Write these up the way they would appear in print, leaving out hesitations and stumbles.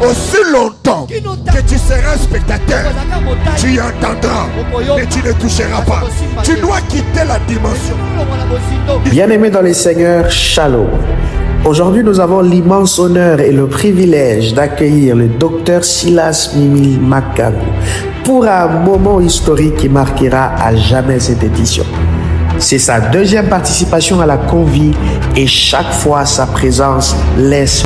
Aussi longtemps que tu seras spectateur, tu y entendras, mais tu ne toucheras pas. Tu dois quitter la dimension. Bien-aimés dans les Seigneurs, Shalom. Aujourd'hui, nous avons l'immense honneur et le privilège d'accueillir le docteur Silas Mimi Makagou pour un moment historique qui marquera à jamais cette édition. C'est sa deuxième participation à la Convie et chaque fois sa présence laisse.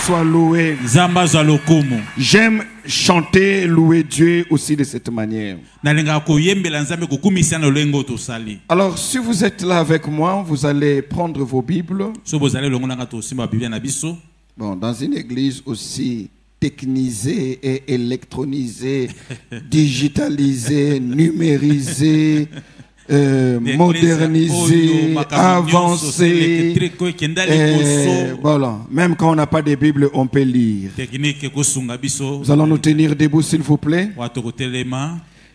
Sois loué. J'aime chanter, louer Dieu aussi de cette manière. Alors, si vous êtes là avec moi, vous allez prendre vos Bibles. Bon, dans une église aussi technisée et électronisée, digitalisée, numérisée, modernisé, avancé. Voilà. Même quand on n'a pas de Bible, on peut lire. Nous allons nous tenir debout, s'il vous plaît.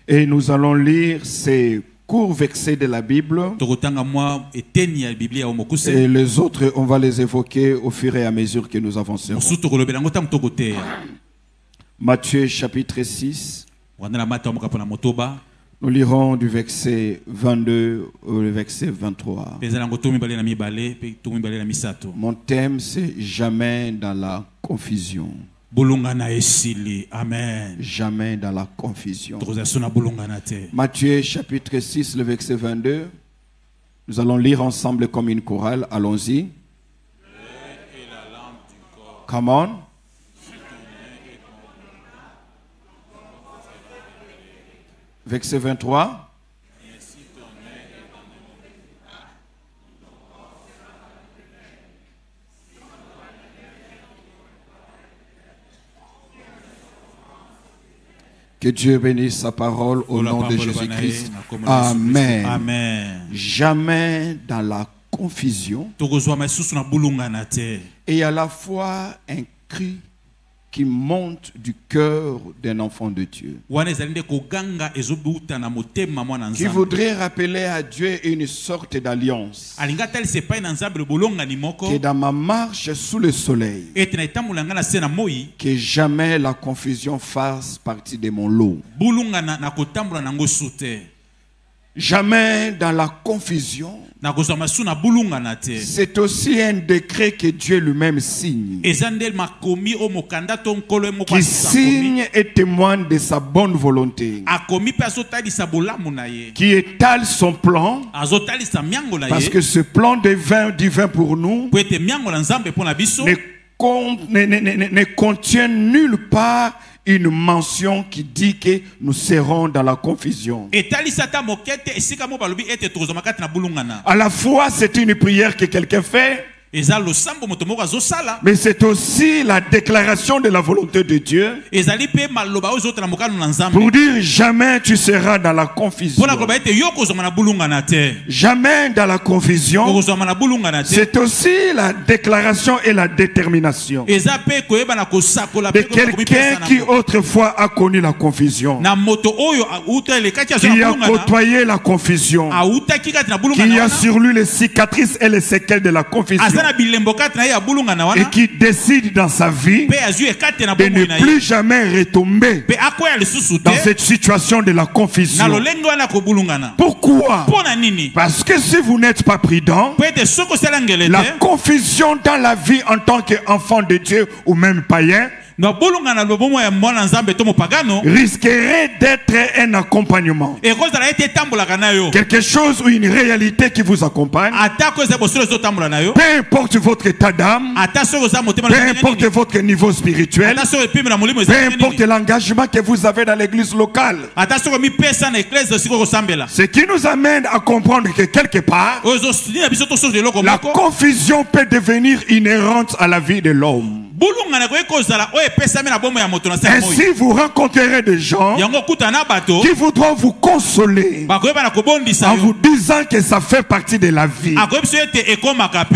Et nous allons lire ces courts versets de la Bible. Et les autres, on va les évoquer au fur et à mesure que nous avancerons. Matthieu chapitre 6. Nous lirons du verset 22 au verset 23. Mon thème, c'est jamais dans la confusion. Amen. Jamais dans la confusion. Matthieu chapitre 6, le verset 22. Nous allons lire ensemble comme une chorale. Allons-y. Come on. Verset 23. Que Dieu bénisse sa parole au nom de Jésus-Christ. Amen. Amen. Jamais dans la confusion. Et à la fois un cri qui monte du cœur d'un enfant de Dieu, qui voudrait rappeler à Dieu une sorte d'alliance, que dans ma marche sous le soleil, que jamais la confusion fasse partie de mon lot. Jamais dans la confusion. C'est aussi un décret que Dieu lui-même signe, qui signe et témoigne de sa bonne volonté, qui étale son plan, parce que ce plan divin pour nous ne contient nulle part une mention qui dit que nous serons dans la confusion. À la fois, c'est une prière que quelqu'un fait, mais c'est aussi la déclaration de la volonté de Dieu pour dire jamais tu seras dans la confusion. Jamais dans la confusion. C'est aussi la déclaration et la détermination de quelqu'un qui autrefois a connu la confusion, qui a côtoyé la confusion, qui a sur lui les cicatrices et les séquelles de la confusion, et qui décide dans sa vie de ne plus jamais retomber dans cette situation de la confusion. Pourquoi? Parce que si vous n'êtes pas prudent, la confusion dans la vie en tant qu'enfant de Dieu ou même païen risquerait d'être un accompagnement, quelque chose ou une réalité qui vous accompagne, peu importe votre état d'âme, peu importe votre niveau spirituel, peu importe l'engagement que vous avez dans l'église locale. Ce qui nous amène à comprendre que quelque part, la confusion peut devenir inhérente à la vie de l'homme. Ainsi vous rencontrerez des gens qui voudront vous consoler en vous disant que ça fait partie de la vie.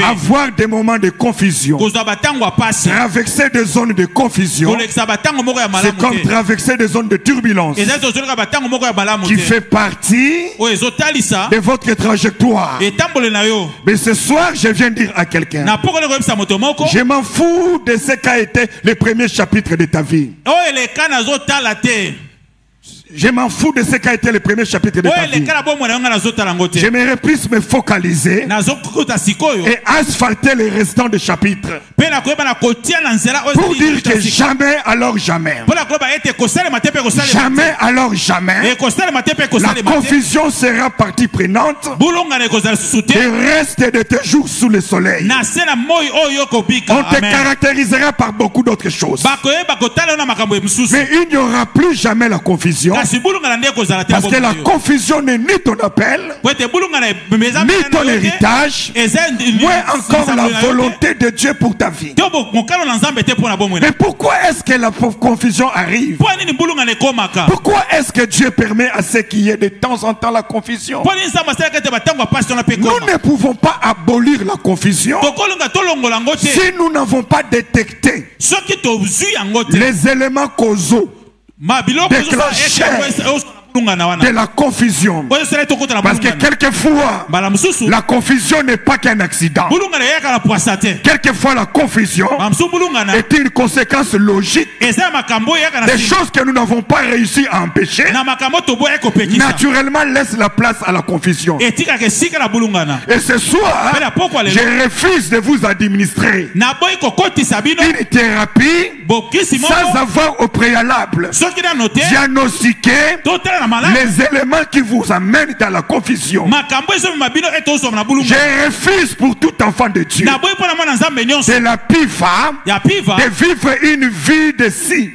Avoir des moments de confusion, traverser des zones de confusion, c'est comme traverser des zones de turbulence qui fait partie de votre trajectoire. Mais ce soir, je viens dire à quelqu'un, je m'en fous de ce qu'a été le premier chapitre de ta vie. Je m'en fous de ce qu'a été le premier chapitre de ta vie. J'aimerais plus me focaliser et asphalter les restants des chapitres pour dire que jamais alors jamais, jamais alors jamais, la confusion sera partie prenante et reste de tes jours sous le soleil. On te caractérisera par beaucoup d'autres choses, mais il n'y aura plus jamais la confusion. Parce que la confusion n'est ni ton appel, ni ton héritage, moins encore la volonté de Dieu pour ta vie. Mais pourquoi est-ce que la confusion arrive? Pourquoi est-ce que Dieu permet à ce qu'il y ait de temps en temps la confusion? Nous ne pouvons pas abolir la confusion si nous n'avons pas détecté les éléments causaux de la confusion. Parce que quelquefois la confusion n'est pas qu'un accident. Quelquefois la confusion est une conséquence logique des choses que nous n'avons pas réussi à empêcher. Naturellement laisse la place à la confusion. Et ce soir, je refuse de vous administrer une thérapie sans avoir au préalable diagnostiqué les éléments qui vous amènent à la confusion. Je refuse pour tout enfant de Dieu de la PIFA de vivre une vie de si.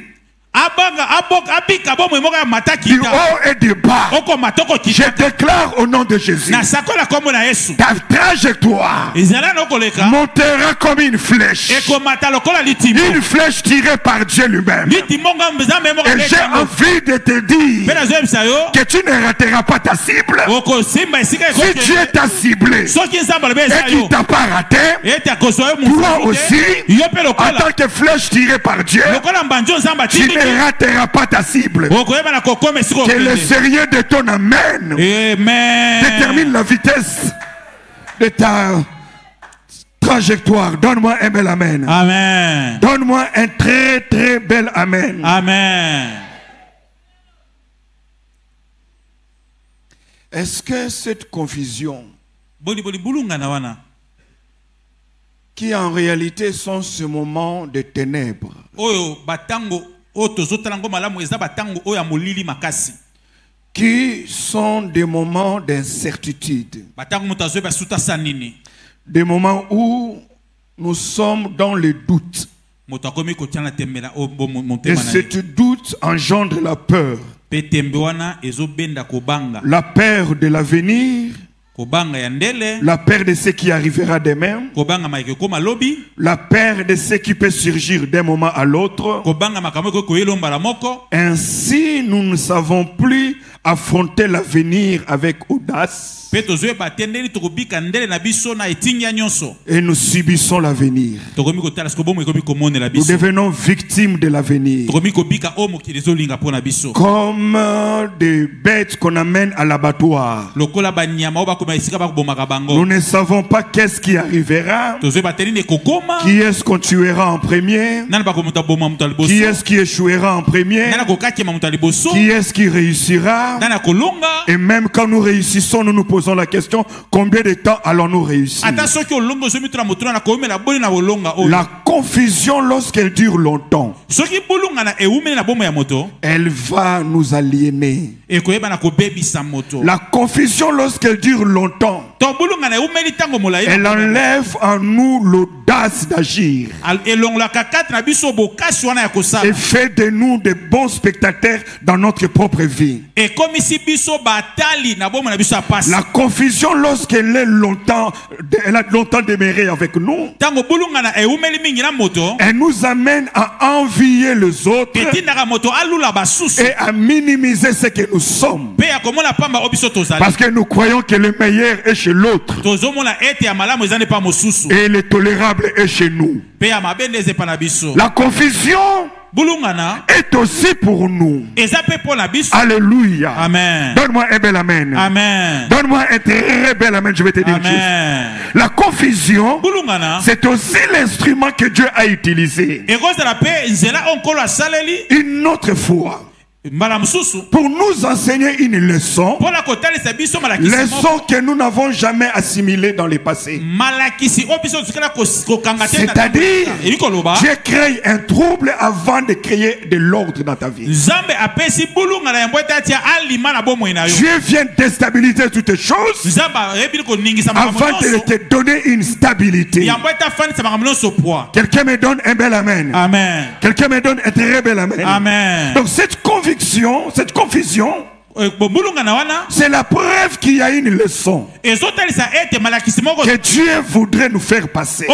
Du haut et du bas, je déclare au nom de Jésus, ta trajectoire montera comme une flèche tirée par Dieu lui-même. Et j'ai envie de te dire que tu ne rateras pas ta cible. Si Dieu t'a ciblé et qu'il t'a pas raté, toi aussi, en tant que flèche tirée par Dieu, tu ne rateras pas ta cible. Que le sérieux de ton amen détermine la vitesse de ta trajectoire. Donne-moi un bel amen. Amen. Donne-moi un très très bel amen. Amen. Est-ce que cette confusion, qui en réalité sont ce moment de ténèbres, qui sont des moments d'incertitude, des moments où nous sommes dans le doute, et ce doute engendre la peur, la peur de l'avenir, la peur de ce qui arrivera demain, la peur de ce qui peut surgir d'un moment à l'autre. Ainsi, nous ne savons plus affronter l'avenir avec audace. Et nous subissons l'avenir. Nous devenons victimes de l'avenir. Comme des bêtes qu'on amène à l'abattoir. Nous ne savons pas qu'est-ce qui arrivera. Qui est-ce qu'on tuera en premier? Qui est-ce qui échouera en premier? Qui est-ce qui réussira? Et même quand nous réussissons, nous nous posons la question, combien de temps allons-nous réussir? La confusion, lorsqu'elle dure longtemps, elle va nous aliéner. La confusion, lorsqu'elle dure longtemps. Elle enlève en nous l'audace d'agir. Et fait de nous de bons spectateurs dans notre propre vie. La confusion, lorsqu'elle a longtemps demeuré avec nous, elle nous amène à envier les autres et à minimiser ce que nous sommes. Parce que nous croyons que le meilleur est chez l'autre et le tolérable est chez nous. La confusion est aussi pour nous. Alléluia. Amen. Donne-moi un bel amen. Amen. Donne-moi un très bel amen. Je vais te dire une chose. La confusion, c'est aussi l'instrument que Dieu a utilisé. Une autre fois, pour nous enseigner une leçon, leçon que nous n'avons jamais assimilée dans le passé. C'est-à-dire, Dieu crée un trouble avant de créer de l'ordre dans ta vie. Dieu vient déstabiliser toutes les choses avant de te donner une stabilité. Quelqu'un me donne un bel amen. Amen. Quelqu'un me donne un très bel amen. Amen. Donc cette confusion, c'est la preuve qu'il y a une leçon que Dieu voudrait nous faire passer.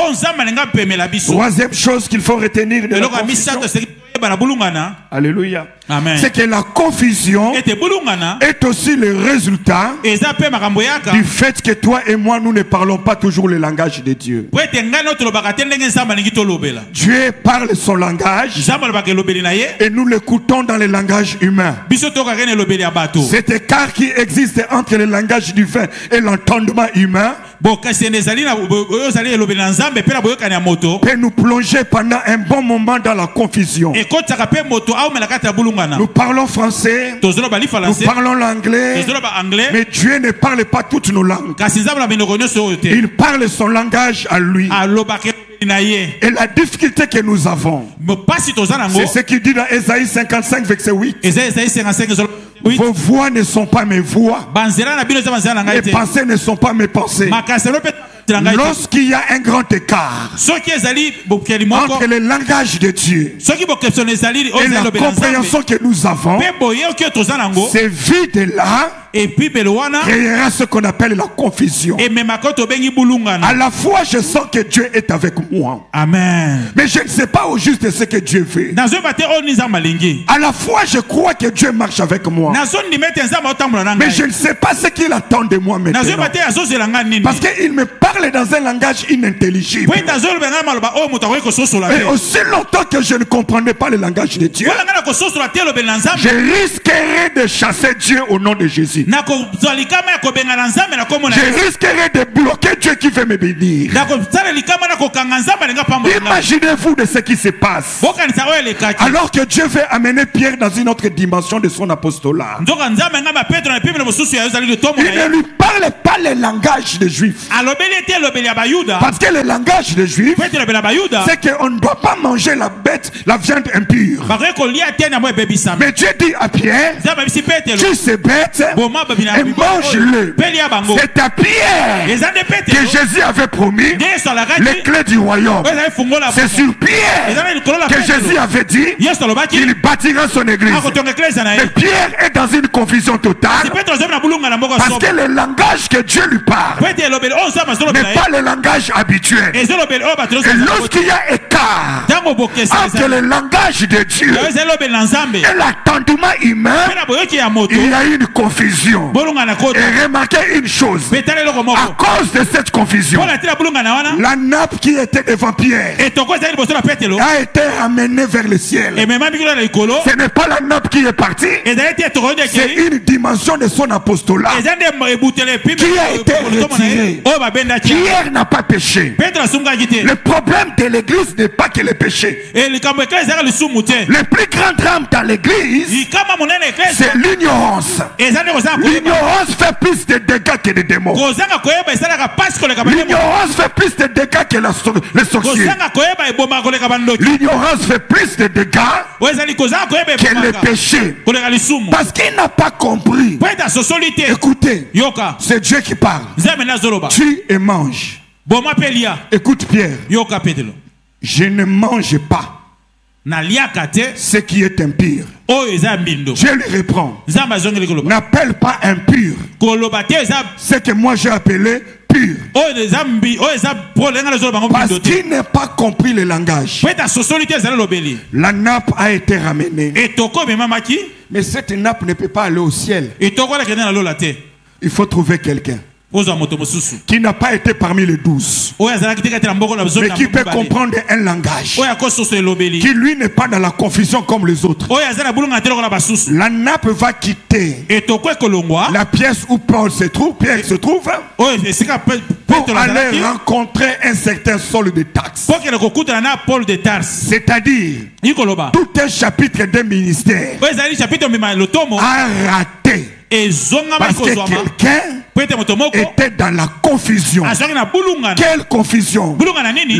Troisième chose qu'il faut retenir de la confusion, alléluia, c'est que la confusion est aussi le résultat du fait que toi et moi nous ne parlons pas toujours le langage de Dieu. Dieu parle son langage et nous l'écoutons dans le langage humain. Cet écart qui existe entre le langage divin et l'entendement humain peut nous plonger pendant un bon moment dans la confusion. Nous parlons français, nous parlons l'anglais, mais Dieu ne parle pas toutes nos langues. Il parle son langage à lui. Et la difficulté que nous avons, c'est ce qu'il dit dans Ésaïe 55 verset 8. Vos voix ne sont pas mes voix, mes pensées ne sont pas mes pensées. Lorsqu'il y a un grand écart entre le langage de Dieu et la compréhension que nous avons, ce vide-là créera ce qu'on appelle la confusion. À la fois je sens que Dieu est avec moi. Amen. Mais je ne sais pas au juste ce que Dieu fait. À la fois je crois que Dieu marche avec moi, mais je ne sais pas ce qu'il attend de moi maintenant. Parce qu'il me parle dans un langage inintelligible. Et aussi longtemps que je ne comprenais pas le langage de Dieu, je risquerais de chasser Dieu au nom de Jésus. Je risquerais de bloquer Dieu qui veut me bénir. Imaginez-vous de ce qui se passe alors que Dieu veut amener Pierre dans une autre dimension de son apostolat. Il ne lui parle pas le langage des Juifs, parce que le langage des Juifs, c'est qu'on ne doit pas manger la viande impure. Mais Dieu dit à Pierre, tu sais bête et mange-le. C'est à Pierre que Jésus avait promis les clés du royaume. C'est sur Pierre que Jésus avait dit qu'il bâtira son église. Mais Pierre est dans une confusion totale, parce que le langage que Dieu lui parle n'est pas le langage habituel. Et lorsqu'il y a écart entre le langage de Dieu et l'entendement humain, il y a une confusion. Et remarquez une chose, à cause de cette confusion, la nappe qui était devant Pierre a été ramenée vers le ciel. Ce n'est pas la nappe qui est partie, c'est une dimension de son apostolat qui a été retirée. Pierre n'a pas péché. Le problème de l'église n'est pas que le péché. Le plus grand drame dans l'église, c'est l'ignorance. L'ignorance fait plus de dégâts que les démons. L'ignorance fait plus de dégâts que les sorciers. L'ignorance fait plus de dégâts que les péchés. Parce qu'il n'a pas compris. Écoutez, c'est Dieu qui parle. Tue et mange. Écoute Pierre. Je ne mange pas ce qui est impur. Dieu lui répond. N'appelle pas impur ce que moi j'ai appelé pur. Parce qu'il n'a pas compris le langage. La nappe a été ramenée. Mais cette nappe ne peut pas aller au ciel. Il faut trouver quelqu'un qui n'a pas été parmi les 12, mais qui peut comprendre un langage, qui lui n'est pas dans la confusion comme les autres. La nappe va quitter la pièce où Paul se trouve, Pierre se trouve, pour aller rencontrer un certain Saul de Tarse. C'est-à-dire tout un chapitre des ministères a raté. Parce que quelqu'un était dans la confusion. Quelle confusion?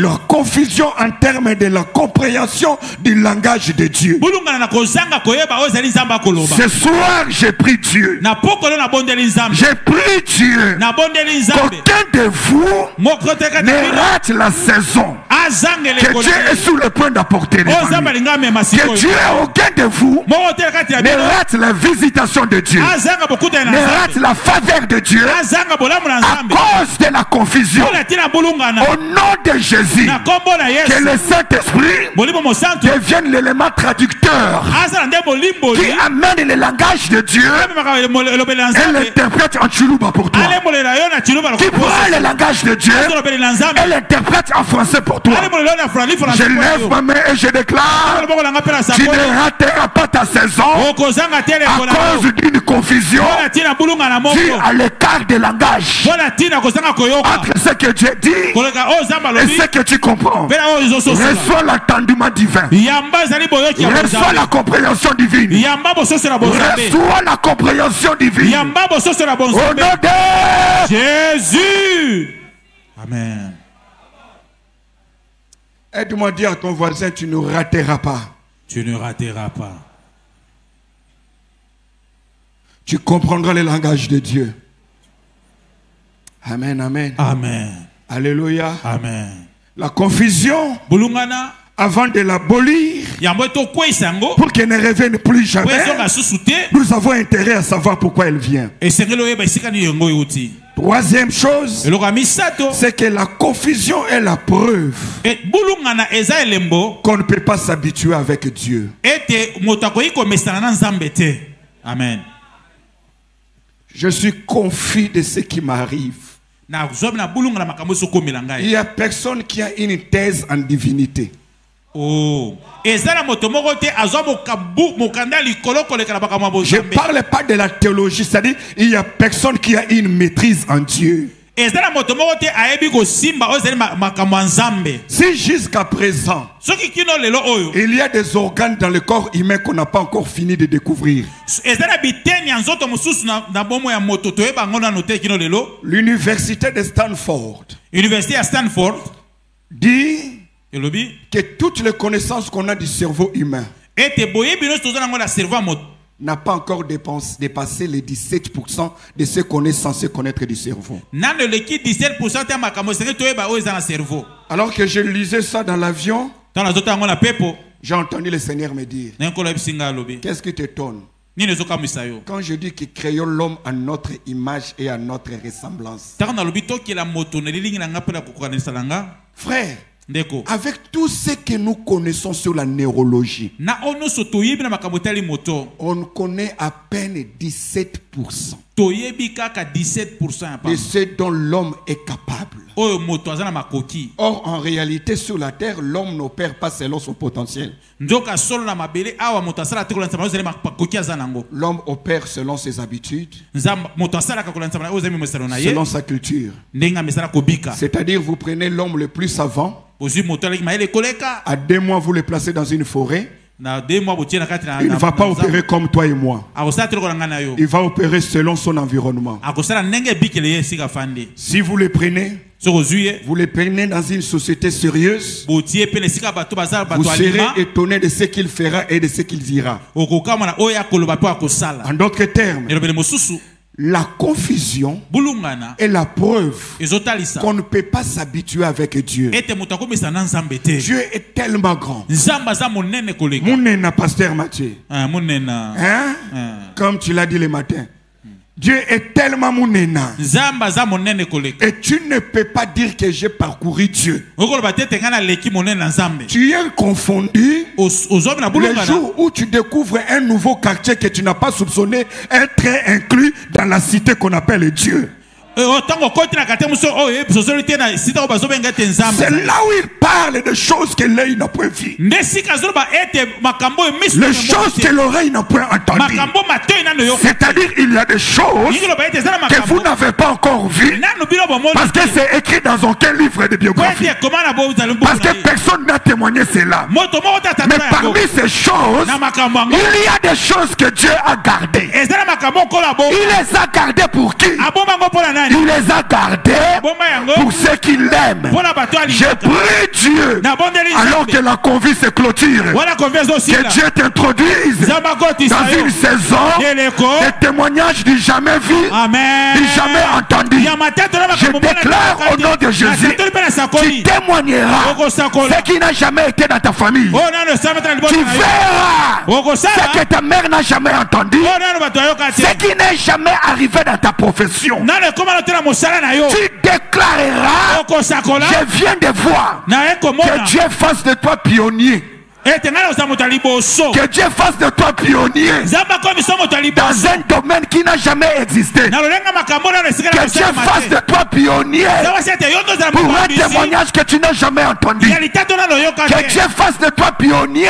La confusion en termes de la compréhension du langage de Dieu. Ce soir, j'ai pris Dieu. J'ai pris Dieu. Qu'aucun de vous ne rate la saison que Dieu est sur le point d'apporter. Que Dieu, aucun de vous ne rate la visitation de Dieu. Ne rate la faveur de Dieu à cause de la confusion. Au nom de Jésus, que le Saint-Esprit devienne l'élément traducteur qui amène le langage de Dieu et l'interprète en Chiluba pour toi. Qui prend le langage de Dieu et l'interprète en français pour toi. Je lève ma main et je déclare: tu ne rateras pas ta saison à cause d'une confusion dû à l'écart de langage entre ce que Dieu dit et ce que tu comprends. Reçois l'attendement divin. Reçois la compréhension divine. Reçois la compréhension divine. Au nom de Jésus. Amen. Aide-moi à dire à ton voisin: tu ne rateras pas. Tu ne rateras pas. Tu comprendras le langage de Dieu. Amen, amen. Amen. Alléluia. Amen. La confusion, avant de l'abolir, pour qu'elle ne revienne plus jamais, nous avons intérêt à savoir pourquoi elle vient. Troisième chose, c'est que la confusion est la preuve qu'on ne peut pas s'habituer avec Dieu. Amen. Je suis confus de ce qui m'arrive. Il n'y a personne qui a une thèse en divinité. Je ne parle pas de la théologie, c'est-à-dire il n'y a personne qui a une maîtrise en Dieu. Si jusqu'à présent il y a des organes dans le corps humain qu'on n'a pas encore fini de découvrir, l'université de Stanford dit que toutes les connaissances qu'on a du cerveau humain n'a pas encore dépassé les 17% de ce qu'on est censé connaître du cerveau. Alors que je lisais ça dans l'avion, j'ai entendu le Seigneur me dire: qu'est-ce qui t'étonne quand je dis que créons l'homme à notre image et à notre ressemblance? Frère, avec tout ce que nous connaissons sur la neurologie, on connaît à peine 17% de ce dont l'homme est capable. Or, en réalité, sur la terre, l'homme n'opère pas selon son potentiel. L'homme opère selon ses habitudes, selon sa culture. C'est-à-dire, vous prenez l'homme le plus savant, à 2 mois, vous le placez dans une forêt. Il ne va pas opérer comme toi et moi. Il va opérer selon son environnement. Si vous les prenez, vous les prenez dans une société sérieuse, vous serez étonné de ce qu'il fera et de ce qu'il dira. En d'autres termes, la confusion est la preuve qu'on ne peut pas s'habituer avec Dieu. Dieu est tellement grand. Mounena, pasteur Mathieu. Hein? Comme tu l'as dit le matin. Dieu est tellement mounena. Et tu ne peux pas dire que j'ai parcouru Dieu. Tu es confondu le jour où tu découvres un nouveau quartier que tu n'as pas soupçonné être inclus dans la cité qu'on appelle Dieu. C'est là où il parle de choses que l'œil n'a point vues. Les choses que l'oreille n'a point entendues. C'est-à-dire il y a des choses que vous n'avez pas encore vues. Parce que c'est écrit dans aucun livre de biographie. Parce que personne n'a témoigné cela. Mais parmi ces choses, il y a des choses que Dieu a gardées. Il les a gardées pour qui? Il les a gardés pour ceux qui l'aiment. J'ai prié Dieu alors que la convie se clôture. Que Dieu t'introduise dans une saison de témoignages du jamais vu, du jamais entendu. Je déclare au nom de Jésus, tu témoigneras ce qui n'a jamais été dans ta famille. Tu verras ce que ta mère n'a jamais entendu, ce qui n'est jamais arrivé dans ta profession. Tu déclareras, je viens de voir que Dieu fasse de toi pionnier. Que Dieu fasse de toi pionnier dans un domaine qui n'a jamais existé. Que Dieu fasse de toi pionnier pour un témoignage que tu n'as jamais entendu. Que Dieu fasse de toi pionnier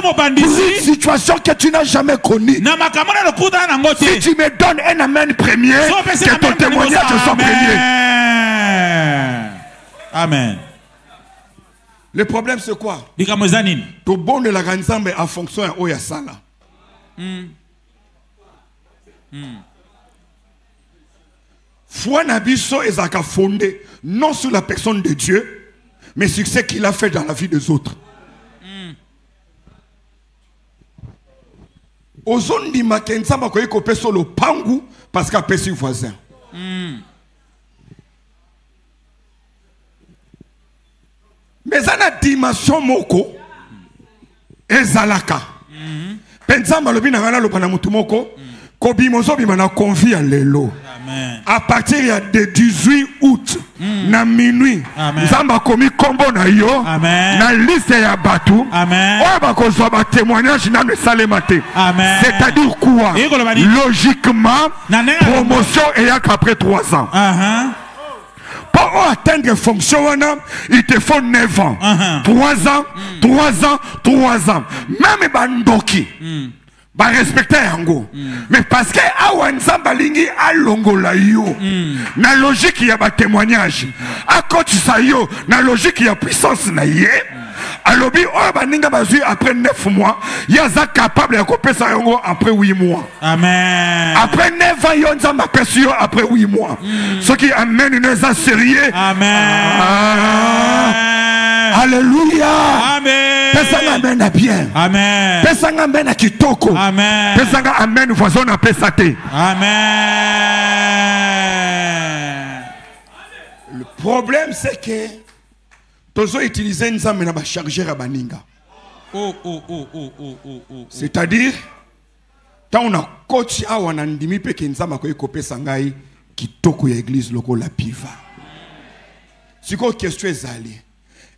pour une situation que tu n'as jamais connue. Si tu me donnes un amen premier, que ton témoignage soit premier. Amen. Le problème c'est quoi? Tout bon de la Ganzambe en fonction de Oya Sala. Foi Nabiso ezaka fondé non sur la personne de Dieu, mais sur ce qu'il a fait dans la vie des autres. Ozondi Makenzamba koye kopé solo pangu parce qu'a péché voisin. Mais ça a dimension moko ezalaka. Pensamba lobi na ngana lopana mutu moko kobi mozo bi mana convie à lelo. À partir de 18 août na minuit nzamba komi kombo na yo na liste ya batu oyo bakozwa ba témoignage na salemate. C'est-à-dire quoi? Logiquement promotion et après 3 ans. Pour atteindre fonction, il te faut 9 ans. 3 ans, 3 ans, 3 ans. Même Bandoki, va respecter Yango. Mais parce que Awanzamba Lingi a longo la yo. Na logique, il y a un témoignage. À côté ça yo, na logique, il y a puissance na yé. Alobi, après 9 mois, il y a capable de couper ça après 8 mois. Amen. Après 9 ans, il y a après 8 mois. Ce qui amène une sérieux. Amen. Alléluia. Amen. Pesanga amen bien. Amen. Pesanga amen à kitoko. Amen. Pesanga amen voisin à pesate. Amen. Le problème c'est que Tozo utiliser nzambe na ba chargeur à baninga. C'est-à-dire tant on a coach a wana ndimi pe ke nzamba ko ekopesa ngai kitoko ya église loko la piva. Siko question ezali.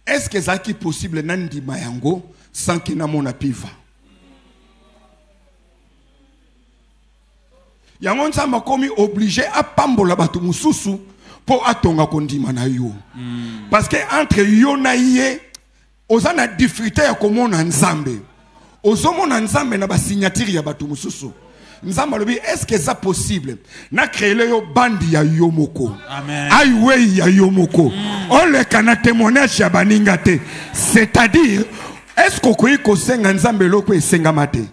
Est-ce que ça qui possible nandima yango sans que na mona piva? Yango nzamba komi obligé à pambola batu mususu pour atonga kondima na yo. Parce que entre yo na ye ozana difficulté ya komona nzambe. Ozomona nzambe na ba signature ya batu mususu. Nzamba lobi est-ce que ça possible? Na créer yo bandi ya yo moko. Amen. Aiwe ya yo moko. On le kana témoignage ya baninga te. C'est-à-dire Est-ce que vous ko senga nzambe loko esenga mate?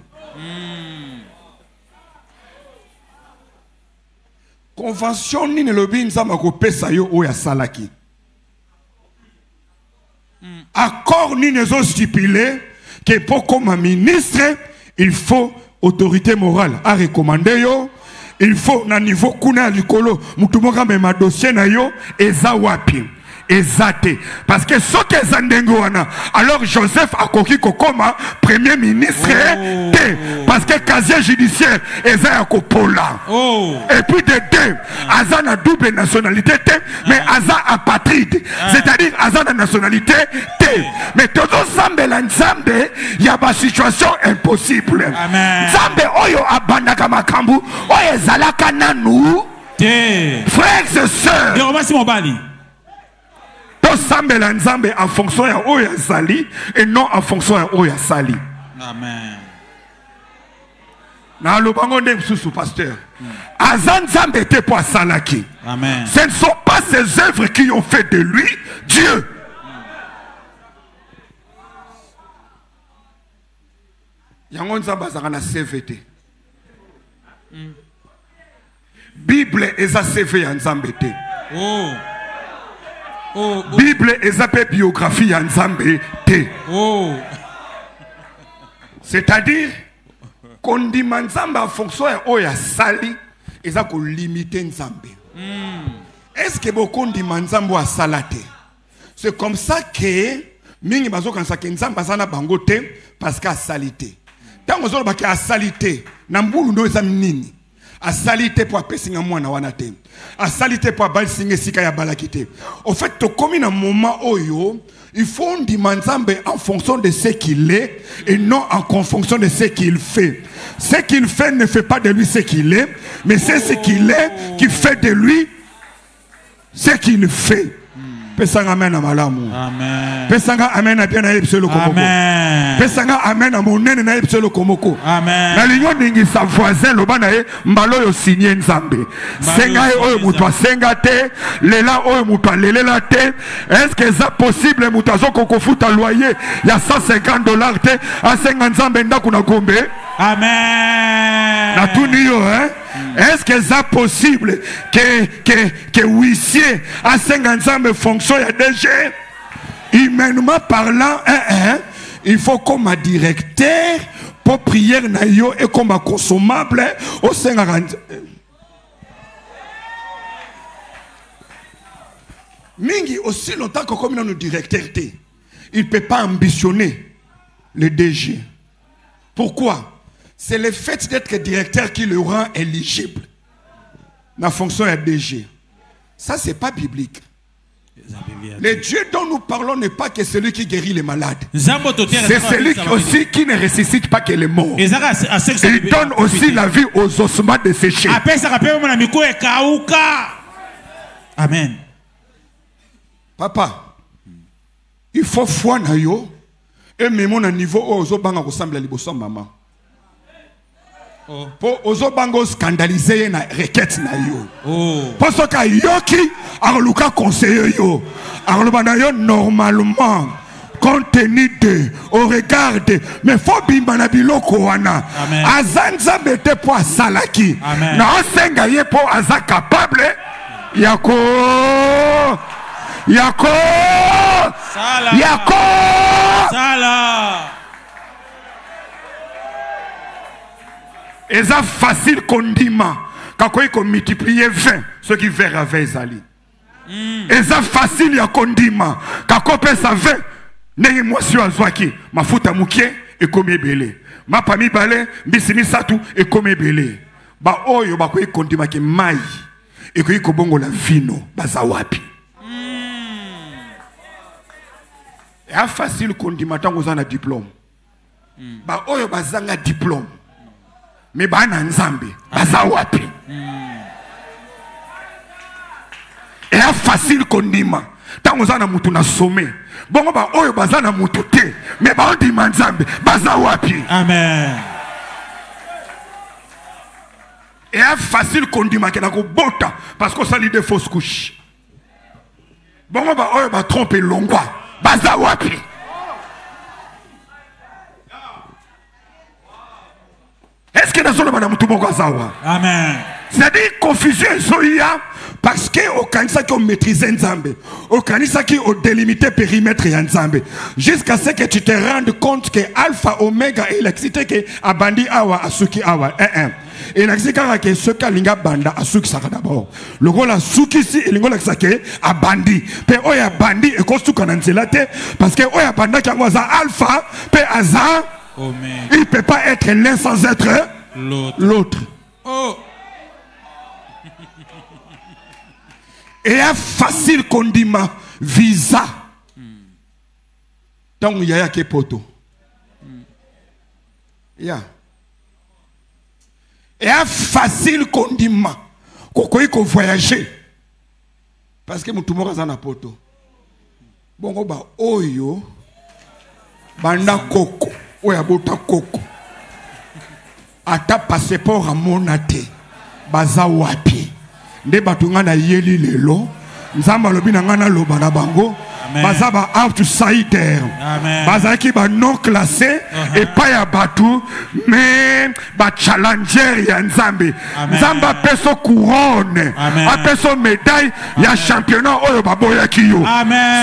Convention ni ne lobi nzamba ko pesa yo o ya salaki. Accord ni ne zo stipulé que pour comme ministre, il faut autorité morale à recommander yo. Il faut na niveau kuna likolo mutumoka me ma dossier na yo eza wapi. Exacté. Parce que ce que Zandengoana, alors Joseph a coquille comme premier ministre, parce que casier judiciaire est un copola. Et puis de deux, Azan a double nationalité, mais Azan apatride, c'est-à-dire Azan a nationalité T. Mais tout ensemble, l'ensemble, il y a une situation impossible. Zambe oyo abandaka makambu, oyo zalaka nanu. Frères et sœurs. Sambela nzambe en fonction ya oya sali et non en fonction ya oya sali. Amen. Na lo bango ndem susu pasteur. Azan nzambe était pour salaki. Amen. Ce ne sont pas ses œuvres qui ont fait de lui Dieu. Yango nzamba zanga na CVT. Bible eza CV ya nzambe te. Bible est biographie en Nzambe te. C'est-à-dire qu'on dit Nzambe en fonction de oya sali eza ko limiter Nzambe. Est-ce que beaucoup dit Nzambe a salate? C'est comme ça que mingi bazo kansa ke Nzambe azana bango te parce qu'a salité. Tant ozo ba ke a salité na mbulu ndo eza nini? A salité pour pesinga mwana wanate. A salité pour balsinge sika ya balakite. Au fait, to comme un moment oyo, il faut demander Nzambe en fonction de ce qu'il est et non en fonction de ce qu'il fait. Ce qu'il fait ne fait pas de lui ce qu'il est, mais c'est ce qu'il est qui fait de lui ce qu'il fait. Pesanga amen à malamu. Amen. Pesanga amen à bien à epselo komoko. Amen. Pesanga amen à monene na epselo komoko. Amen. Na linyo ningi sa voisin lobana e mbalo yo signé nzambe. Senga e oyo mutu asenga te, lela oyo mutu alelela te. Est-ce que ça possible mutu azoko kofuta loyer ya $150 te asenga nzambe ndaku na gombe? Amen. Na tuni yo Est-ce que c'est possible que huissier à 50 fonction ya DG? Humainement parlant, il faut comme un directeur pour prière na yo et comme un consommable au 50. Mingi aussi longtemps que comme nous directeur il ne peut pas ambitionner le DG. Pourquoi? C'est le fait d'être directeur qui le rend éligible. La fonction est DG. Ça, c'est pas biblique. Le Dieu dont nous parlons n'est pas que celui qui guérit les malades. C'est celui aussi qui ne ressuscite pas que les morts. Il donne aussi la vie aux ossements desséchés. Amen. Papa, il faut foi na yo et même à niveau aux banga ressemble à liboso maman. Pour ozo bango scandaliser na requête na yo. Pour ce que yoki arluka conseiller yo. Arlubana yo normalement compte tenu de au regard de mais faut bimba na biloko wana. Azanza bete pour salaki. Na osenga ye pour aza capable yako Sala. Sala. Et ça facile qu'on dit quand on multiplier 20 ce qui verra 20 zali. Et ça facile ya kondima quand on pèse 20 n'est moi sur azwaki mafuta mukie et comme belé ma pami balé bisimi satu et comme belé ba oyo ba ko kondima ke mai et ko bongo la vino baza wapi. Et facile kondima tango za na diplôme ba oyo bazanga diplôme mais bana nzambe baza wapi. Et facile kondima tango za na mutu na sommet bongo ba oyo baza na mutu te mais ba ondima nzambe baza wapi. Amen. Et facile kondima ke na ko bota parce que ça li de fausses couches bongo ba oyo ba tromper longwa baza wapi. que nous sommes Amen. C'est-à-dire confusion soya parce que au kanisa qui maîtrisé Nzambe, au kanisa qui délimité périmètre ya Nzambe, jusqu'à ce que tu te rendes compte que alpha oméga et l'électricité que abandi awa asuki awa et l'électricité que ce kalinga banda asuki saka d'abord. Le rôle asuki si et le rôle que abandi, pe oya bandi et kostuka nanzelate parce que oya banda qui a alpha pe aza oméga. Il peut pas être l'un sans être l'autre. Oh. Et un facile condiment visa. Donc il y a que poto. Ya. Et un facile condiment. Kokoy ko voyager. Parce que tout le monde a un poto. Bon ba oyo banda koko. Oya bota koko. Ata passeport à monate. Baza wapi. Nde batunga na yeli lelo nzamba lobi na ngana loba na bango bazaba outsider bazaki ba non classé et pas ya batu mais ba challenger ya nzambe nzamba peso couronne a peso médaille ya championnat oyo baboya kiyo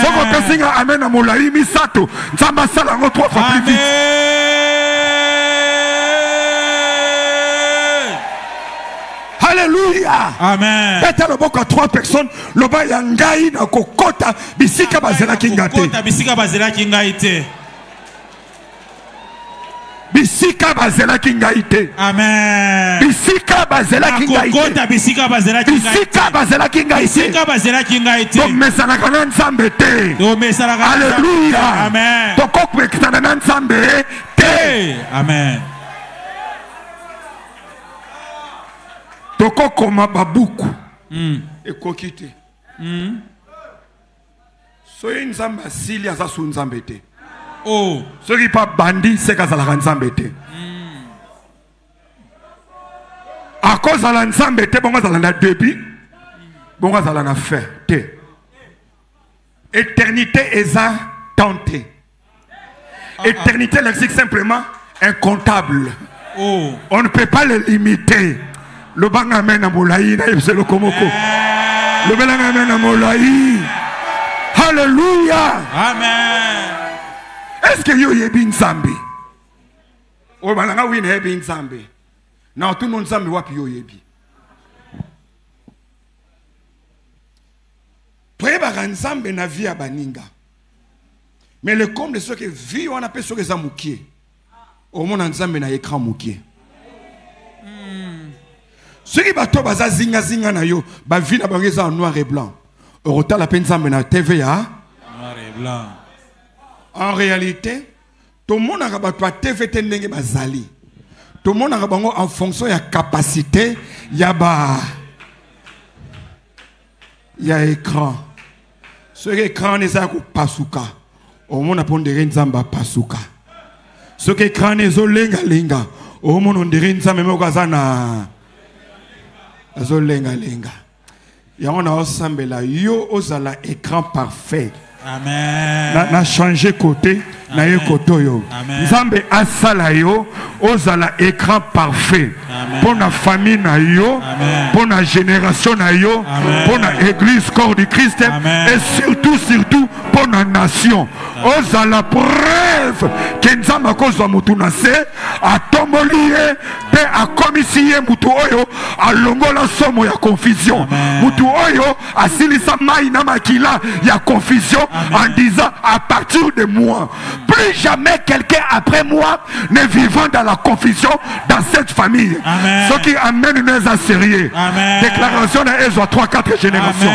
soko pesinga amen na molai misato nzamba sala ngo 3 fois plus vite. Alléluia. Amen. Peut-être le boko à 3 personnes, le ba yangai na kokota bisika bazela kingate. Kokota bisika bazela kingaite. Bisika bazela kingaite. Amen. Bisika bazela kingaite. Kokota bisika bazela kingaite. Bisika bazela kingaite. Bisika bazela kingaite. Donc mesana kana nzambe te. Donc mesana kana. Alléluia. Amen. Donc kokwe kitana nzambe te. Amen. Toko koma babuku ekokite soyi nzambe asili aza su nzambe te soki pa bandi seka azalaka nzambe te akozala nzambe te bongo azala na début bongo azala na fin te éternité eza tente éternité lexique simplement incontable on ne peut pas le limiter. Le bang amen à Moulaï, c'est le komoko. Le bang amen à Moulaï. Alléluia. Amen. Est-ce que yo yebi nzambe? O balanga wi na yebi nzambe. Na tout le monde nzambe wapi yo yebi. Preba nzambe na vie baninga. Mais le comble de ceux qui vivent on appelle ceux qui sont moukié. Au monde nzambe na écran moukié. Ceux qui bateau baza zinga zinga na yo ba vie na bangeza en noir et blanc. Orota la peine nzambe na TVA noir et blanc. En réalité, tout le monde a bateau TV tendenge bazali. Tout le monde a bango en fonction ya capacité ya ba ya écran. Ce écran n'est pas pasuka. Au monde a pondéré nzamba pasuka. Ce écran n'est zo lenga lenga. Au monde on dirait nzamba me okazana azolenga lenga. Ya on a osambela yo ozala écran parfait. Amen. Na changer côté na ye koto yo. Nzambe asala yo ozala écran parfait. Pour la famille na yo, pour la génération na yo, pour la église corps du Christ et surtout pour la nation. Ozala preuve que nzamba kozwa mutu na se atomolie pe akomisiye mutu oyo alongola somo ya confusion. Mutu oyo asilisa mai na makila ya confusion en disant à partir de moi plus jamais quelqu'un après moi ne vivant dans la confusion dans cette famille. Ce qui amène nous à sérieux. Déclaration de Ezra 3-4 générations.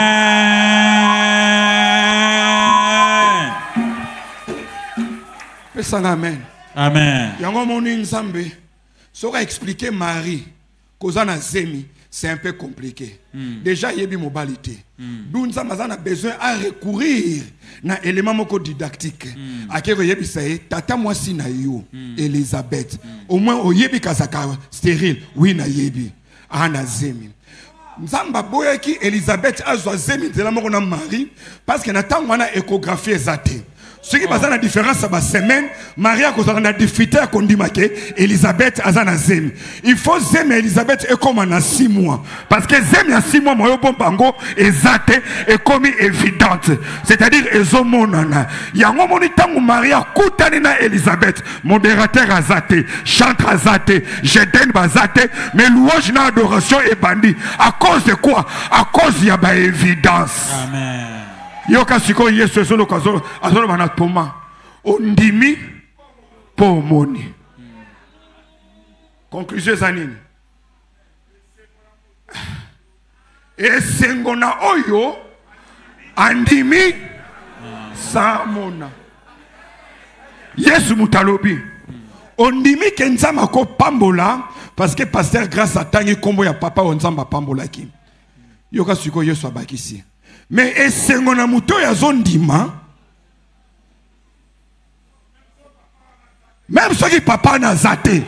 Amen. Amen. Yango moni nzambe. Sora expliquer Marie kozana zemi, c'est un peu compliqué. Déjà yebi mobilité. D'où nzambe a besoin à recourir na élément moko didactique. Akero yebi saye tata mwasi na yo Elisabeth. Au moins o yebi kazaka stérile, oui na yebi. Ana zemi. Nzamba boya ki Elisabeth azwa zemi de la moko na Marie parce que na tangwana échographie ezate. Ce qui passe la différence, c'est la semaine, Maria a la difficulté à conduire Elisabeth a na zem. Il faut zem Elisabeth et comme en 6 mois. Parce que zem il y a 6 mois, moi bon bango exact et comme évidente. C'est-à-dire ezomonana. Il y a un moment où Maria koutanina Elisabeth, modérateur azate, chantre azate, jeden bazate, mais louange na adoration et bandit. À cause de quoi? À cause il y a ba évidence. Amen. Yoka siko yesu solo kazo azolo banatoma ondimi po moni. Conclusion zanini. Esengona oyo andimi samona. Yesu mutalobi. Ondimi kenzama ko pambola parce que pasteur grâce à tangi kombo ya papa onzamba pambola ki. Yoka siko yesu abakisi. Mais esengona muto ya zondima même ceux qui papa na zate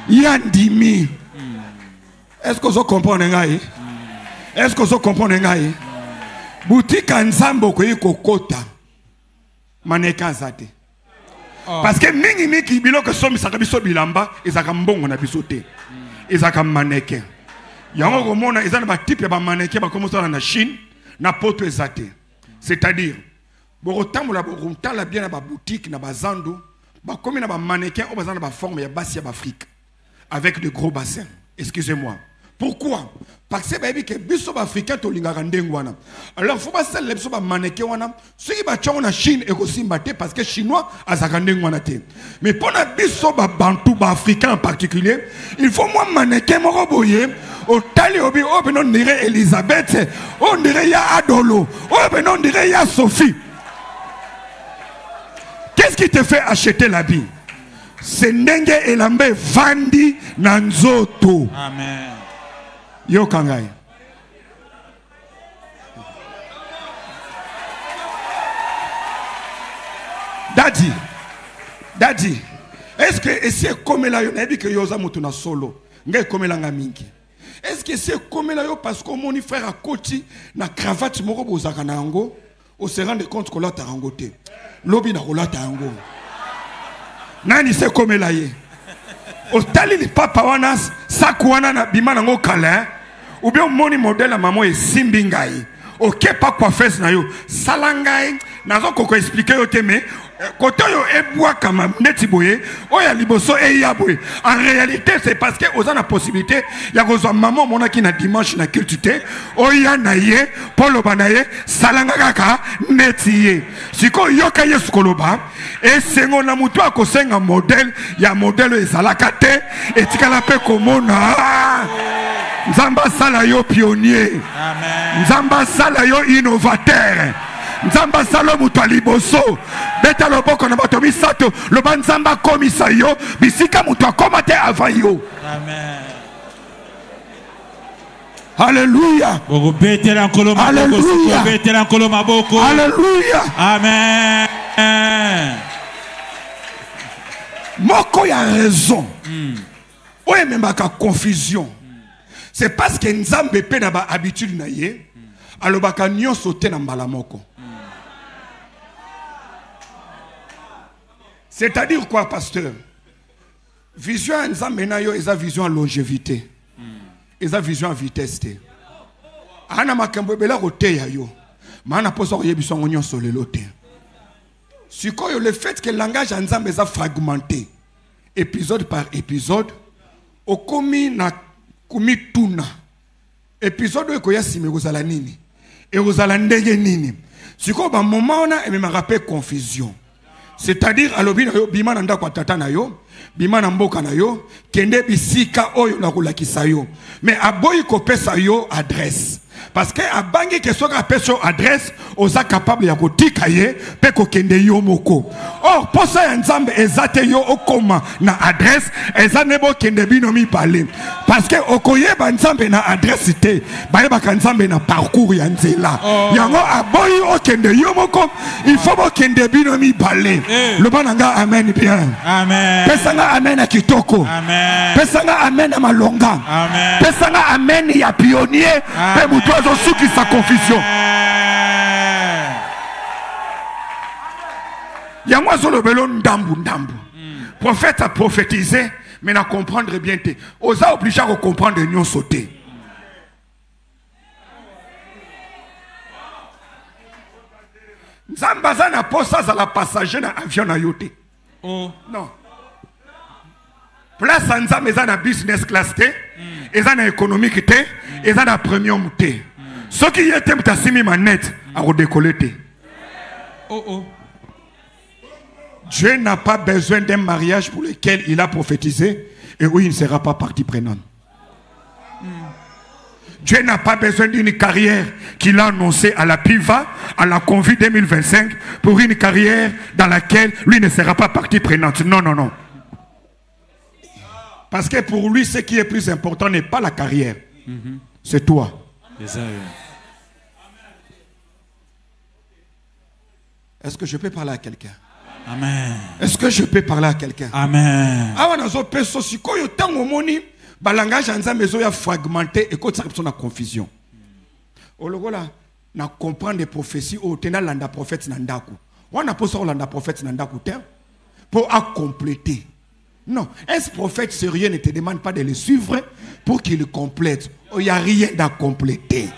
yandimi. Est-ce que vous comprenez ngai? Est-ce que vous comprenez ngai? Boutique nzambo ko kokota maneka zate. Parce que mingi mingi biloko somi sakabiso bilamba ezaka mbongo na bisote. Ezaka maneke. Yango komona ezana ba type ba maneke ba komosa na Chine. Na poto ezate. C'est-à-dire, borotambola borontala bien na ba boutique na bazando, ba komi na ba mannequin au bazando ba forme ya basi ya Afrique avec de gros bassins. Excusez-moi. Pourquoi? Parce que baby que biso ba africain to lingaka ndengwana. Alors faut pas celle biso ba mannequin wana, ceux qui ba tchongo na Chine et ko simbate parce que chinois azaka ndengwana te. Mais pour na biso ba bantou ba africain en particulier, il faut moi mannequin moko boye. Au tali obi on dirait Elisabeth, on dirait ya Adolo, on dirait ya Sophie. Qu'est-ce qui te fait acheter l'habit? C'est Nenge Elambe Vandi Nanzoto. Amen. Yo Kangai. Daddy, est-ce que c'est comme là, on a dit que yoza mutuna solo, ngai comme là ngamingi. Est-ce que c'est comme là parce que mon frère a côté na cravate moko bozaka na yango, on se rend compte que là ta rangoté. Lobi na rola ta yango. Nani c'est comme là yé. O tali li papa wana sakwana na bima nango kala, ou bien moni modèle à maman et simbingai. Ok pas quoi faire na yo. Salangai nazo koko expliquer yo te mais côté yo eboa kama netiboye oya liboso e yaboye. En réalité c'est parce que oza na possibilité ya kozwa maman monaki na dimanche na culture oya na ye polo banaye salanga kaka netiye. Siko yoka yesu koloba e sengo na mutu akosenga modèle ya modèle ezalaka te etikala pe komona. Nzamba sala yo pionnier. Amen. Nzamba sala yo innovateur. Nzamba sala mutu aliboso. Beta loboko na bato misato. Loba nzamba komisa yo. Bisika mutu akomate avant yo. Amen. Alléluia. Alléluia. Alléluia. Amen. Moko ya raison. Oye membaka confusion. C'est parce que Nzambe pe na ba habitude na ye, alobaka nyonso te na mbala moko. C'est-à-dire quoi, pasteur? Vision à Nzambe na yo eza vision à longévité. Eza vision à vitesse te. Ana makambo bela kote ya yo. Mana poso yebiso nyonso lelo te. Sikoyo le fait que le langage à Nzambe eza fragmenté, épisode par épisode, okomi na kumi tuna épisode eko ya sime kozala nini et kozala ndenge nini siko ba moment ona me rappelle confusion, c'est-à-dire alobi na yo bima na ndako tata na yo bima na mboka na yo kende bisika oyo na kolakisa yo mais aboyi kopesa yo adresse parce que abangi ke soka peso adresse oza capable ya kotika ye pe ko kende yo moko. Or posa ya Nzambe ezate yo okoma na adresse ezanebo kende bino mi parler parce que okoyeba Nzambe na adresse te bayeba ka Nzambe na parcours ya nzela yango aboyi okende yo moko il faut bo kende bino mi parler. Le bananga amen bien. Amen. Pesanga amen a kitoko. Amen. Pesanga amen a malonga. Amen. Pesanga amen ya pionnier pe mutozo suki sa confusion. Yango zo lobelo ndambu ndambu. Prophète a prophétisé, mais n'a comprendre bien te. Osa obligé à comprendre de nous sauter. Zambaza na posa za la passager na avion na yote. Oh non. Place Nzambe za na business class te, eza na économique te, eza na premium te. Ce qui était mtasimi manette à redécoller te. Oh oh. Dieu n'a pas besoin d'un mariage pour lequel il a prophétisé et où il ne sera pas partie prenante. Dieu n'a pas besoin d'une carrière qu'il a annoncée à la PIVA, à la Convie 2025, pour une carrière dans laquelle lui ne sera pas partie prenante. Non, non, non. Parce que pour lui, ce qui est plus important n'est pas la carrière. C'est toi. Est-ce que je peux parler à quelqu'un? Amen. Est-ce que je peux parler à quelqu'un? Amen. Balangage Nzambe zo ya fragmenté et côté ça na confusion. Ologola na comprendre des prophéties au tena landa prophète nandaku. On a posé landa prophète nandaku pour à compléter. Non, un prophète sérieux ne te demande pas de le suivre pour qu'il le complète. Il n'y a rien à compléter.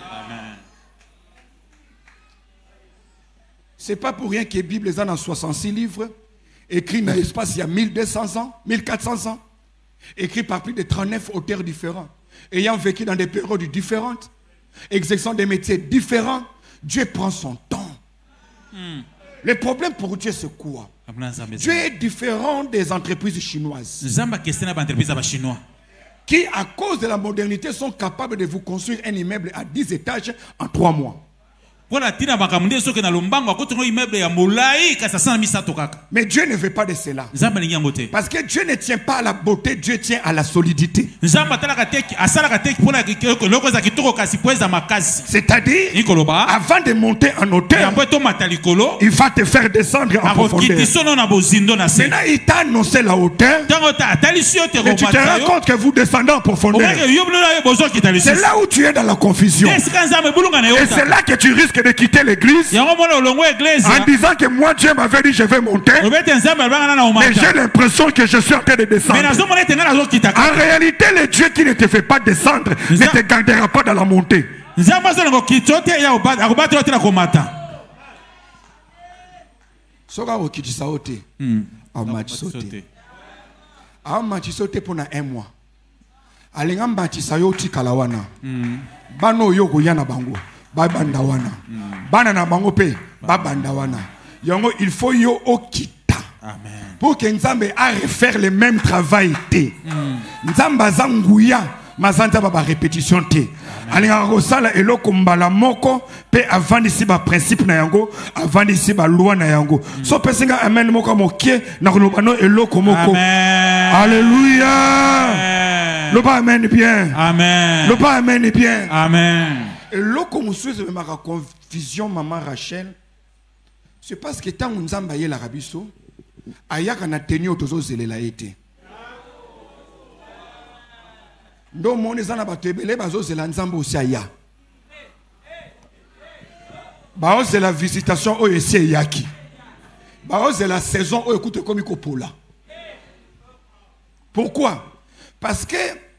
C'est pas pour rien que la Bible est dans 66 livres, écrit dans l'espace il y a 1200 ans, 1400 ans, écrit par plus de 39 auteurs différents, ayant vécu dans des périodes différentes, exerçant des métiers différents. Dieu prend son temps. Le problème pour Dieu, c'est quoi? Dieu est différent des entreprises chinoises qui, à cause de la modernité, sont capables de vous construire un immeuble à 10 étages en 3 mois. Mais Dieu ne veut pas de cela. Parce que Dieu ne tient pas à la beauté, Dieu tient à la solidité. C'est-à-dire, avant de monter en hauteur, il va te faire descendre en profondeur. Maintenant, il t'a annoncé la hauteur, mais tu te rends compte que vous descendez en profondeur. C'est là où tu es dans la confusion. Et c'est là que tu risques de quitter l'église en disant que moi Dieu m'avait dit je vais monter, mais j'ai l'impression que je suis en train de descendre. En réalité, le Dieu qui ne te fait pas descendre ne te gardera pas dans la montée. Pour un mois. Bano yo goyana bango. Babandawana. Banana bango pe. Babandawana. Yango, il faut yo okita. Pour que Nzambe a refaire le même travail te. Nzamba zanguya. Mazanta baba répétition te. Alinga rosala eloko mbala moko. Pe avant ici ba principe na yango. Avant ici ba loi na yango. So pesinga amen moko mokie. Na kulobano eloko moko. Alléluia. Le pas amen bien. Amen. Le pas amen bien. Amen. Et l'autre monsieur de ma confusion maman Rachel, c'est parce que tant nous ambaye l'Arabie Saoudite, ayaka na tenu otozo zelela été. Ndo moni zana batebele bazo zela nzambo aussi aya. Bao c'est la visitation o esi yaki. Bao c'est la saison o écoute comme ikopola. Pourquoi? Parce que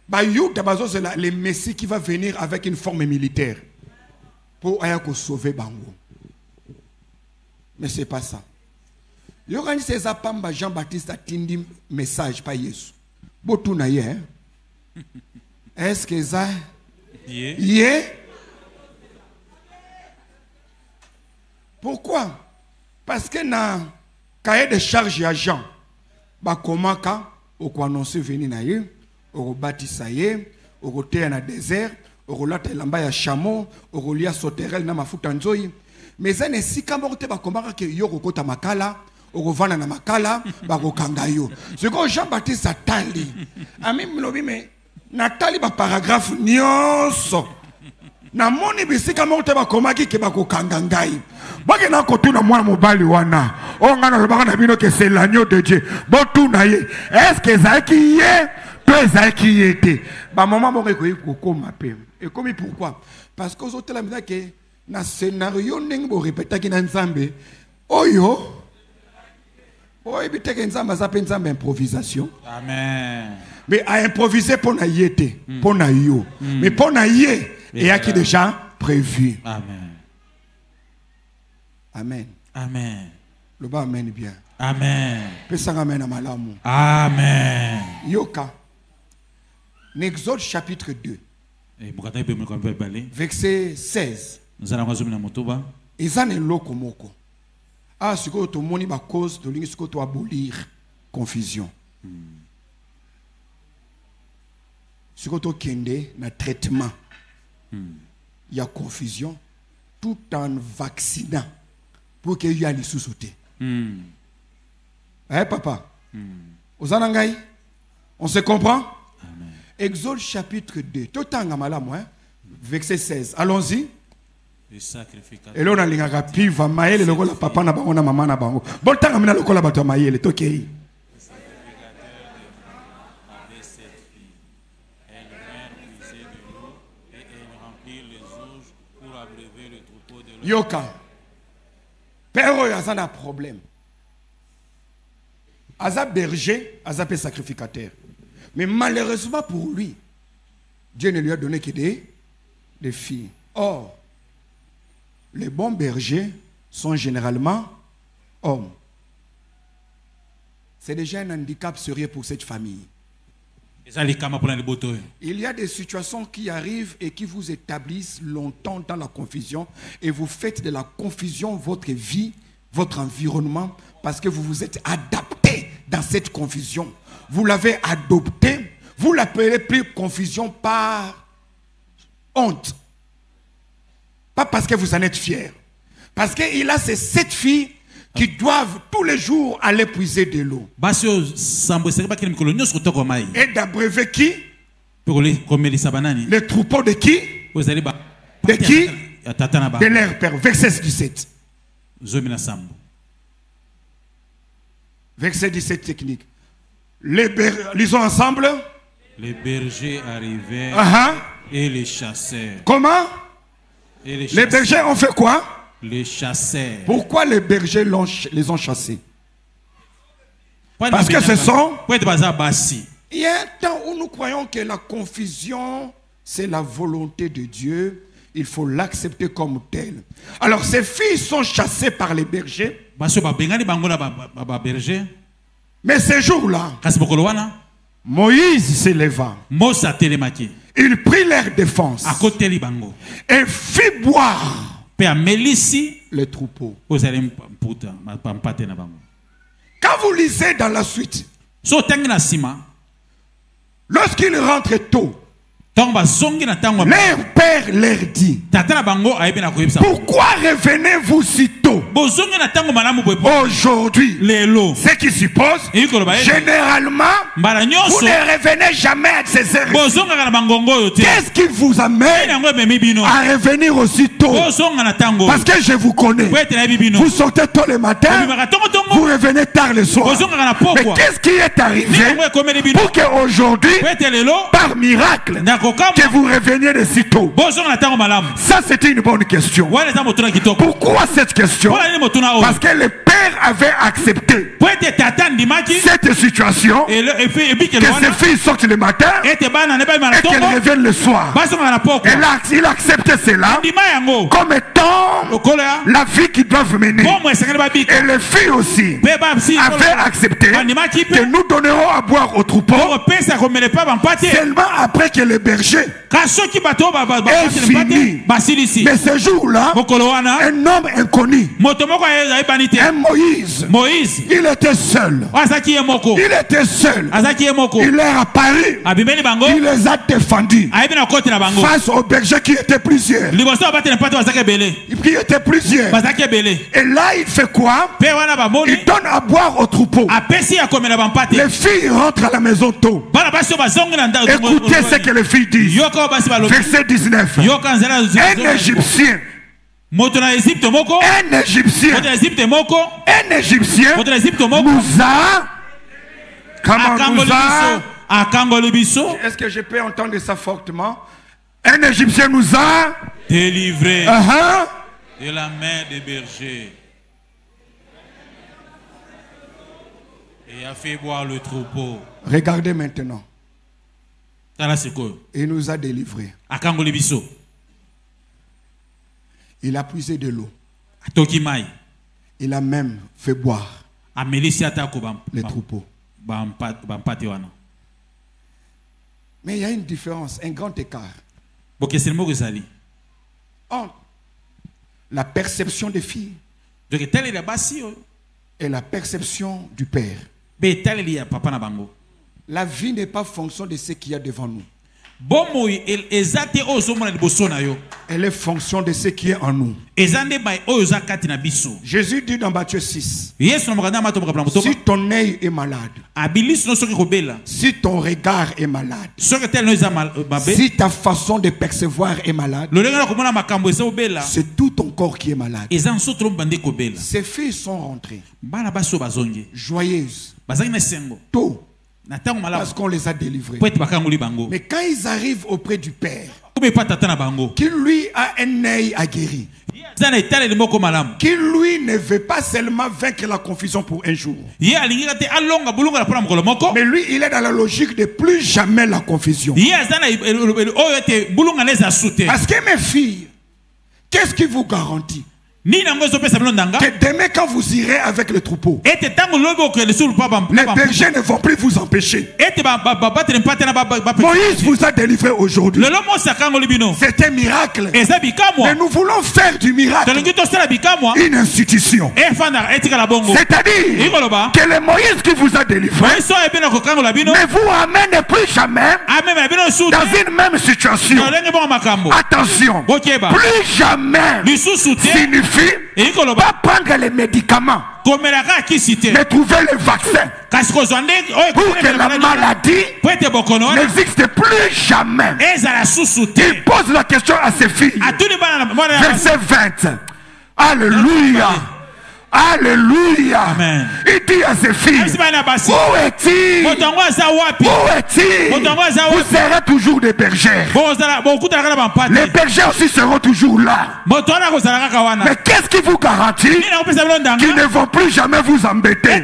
c'est le Messie qui va venir avec une forme militaire pour sauver Bango. Mais ce n'est pas ça. Jean-Baptiste a tindi message par Jésus. Est-ce que ça? Yeah. Pourquoi? Parce que dans cahier de charge à Jean, comment on annoncer venir na ye. Au bâtissa ye, au terre na désert, au lata lamba ya chameau, au lia sauterelle na mafuta nzoi. Mais ça ne si kamorte ba komara ke yo kota makala, au vana na makala, ba ko kangayo. Ce que Jean-Baptiste atali. Ami mlobi me natali ba paragraphe nyonso. Na moni bisika morte ba komaki ke ba ko kangangai. Bake na kotuna mwana mobali wana. O ngana lobaka na bino ke c'est l'agneau de Dieu. Botuna ye. Est-ce que ça qui est? Qui était. Bah maman m'a reconnu et comme pourquoi? Parce qu'aux autres la misère que dans scénario n'engo répéter qui dans Nzambe. Oyo. improvisation. Amen. Mais à improviser pour naïete, pour naïo. Mais pour naïe, il y a qui déjà prévu. Amen. Amen. Amen. Le bas amen bien. Amen. Amen. Amen. Yoka. Exode chapitre 2. Verset 16. Ezane loko moko. Ah, ce que tu moni ba cause de ce que tu abolir confusion. Ce que tu kende na traitement. Il y a confusion tout en vaccinant pour qu'il y ait les sous-sautés. Eh papa, Ozanangai, on se comprend? Amen. Exode chapitre 2, tout en gamala moi, verset 16. Allons-y. Et là on a l'ingaka piva maele le gola papa na bango na mama na bango. Bon temps amena le gola bato maele tokei. Yoka. Père Oyo a un problème. Aza berger, Aza peut sacrificateur. Mais malheureusement pour lui, Dieu ne lui a donné que des filles. Or, les bons bergers sont généralement hommes. C'est déjà un handicap sérieux pour cette famille. Il y a des situations qui arrivent et qui vous établissent longtemps dans la confusion et vous faites de la confusion votre vie, votre environnement parce que vous vous êtes adapté dans cette confusion. Vous l'avez adopté, vous l'appelez plus confusion par honte. Pas parce que vous en êtes fiers. Parce qu'il a ces 7 filles qui doivent tous les jours aller puiser de l'eau. Et d'abreuver qui? Les troupeaux de qui? De qui? De leur père. Verset 17. Verset 17 technique. Lisons ensemble. Les bergers arrivaient et les chasseurs. Comment? Les bergers ont fait quoi? Les chasseurs. Pourquoi les bergers les ont chassés? Parce que ce sont... Il y a un temps où nous croyons que la confusion, c'est la volonté de Dieu. Il faut l'accepter comme tel. Alors ces filles sont chassées par les bergers. Mais ces jours-là, Moïse s'éleva. Il prit leur défense et fit boire les troupeaux. Quand vous lisez dans la suite, lorsqu'ils rentrent tôt, leur père leur dit: pourquoi revenez-vous si tôt aujourd'hui? Ce qui suppose généralement vous ne revenez jamais à ces heures. Qu'est-ce qui vous amène à revenir aussi tôt? Parce que je vous connais, vous sortez tôt le matin, vous revenez tard le soir. Mais qu'est-ce qui est arrivé pour qu'aujourd'hui, par miracle, que vous reveniez de si tôt? Ça, c'était une bonne question. Pourquoi cette question? Parce que le père avait accepté cette situation, que ses filles sortent le matin et qu'elles reviennent le soir. Et là, il acceptait cela comme étant la vie qu'ils doivent mener. Et les filles aussi avaient accepté que nous donnerons à boire aux troupeaux seulement après que le berger est fini. Mais ce jour-là, un homme inconnu, un Moïse, il était seul. Il était seul. Il leur a apparu. Il les a défendus face aux bergers qui étaient plusieurs. Et là, il fait quoi? Il donne à boire aux troupeaux. Les filles rentrent à la maison tôt. Écoutez ce que les filles disent. Verset 19. Un Égyptien nous a... Est-ce que je peux entendre ça fortement? Un Égyptien nous a délivré de la main des bergers. Et a fait boire le troupeau. Regardez maintenant. Il nous a délivrés. Il a puisé de l'eau. Il a même fait boire les troupeaux. Mais il y a une différence, un grand écart entre la perception des filles et la perception du père. La vie n'est pas fonction de ce qu'il y a devant nous. Elle est fonction de ce qui est en nous. Jésus dit dans Matthieu 6, si ton œil est malade, si ton regard est malade, si ta façon de percevoir est malade, c'est tout ton corps qui est malade. Ces filles sont rentrées joyeuses, tôt, parce qu'on les a délivrés. Mais quand ils arrivent auprès du Père, qui lui a un œil aguerri, qui lui ne veut pas seulement vaincre la confusion pour un jour, mais lui il est dans la logique de plus jamais la confusion. Parce que mes filles, qu'est-ce qui vous garantit que demain quand vous irez avec le troupeau, les bergers ne vont plus vous empêcher? Moïse vous a délivré aujourd'hui. C'est un miracle. Mais nous voulons faire du miracle une institution. C'est-à-dire que le Moïse qui vous a délivré ne vous ramène plus jamais dans une même situation. Attention, plus jamais signifie pas prendre les médicaments, mais trouver le vaccin pour que la maladie n'existe plus jamais. Il pose la question à ses filles. Verset 20. Alléluia. Alléluia. Amen. Il dit à ses filles, où est-il? Où est-il? Vous serez toujours des bergères. Les bergers aussi seront toujours là. Mais qu'est-ce qui vous garantit qu'ils ne vont plus jamais vous embêter?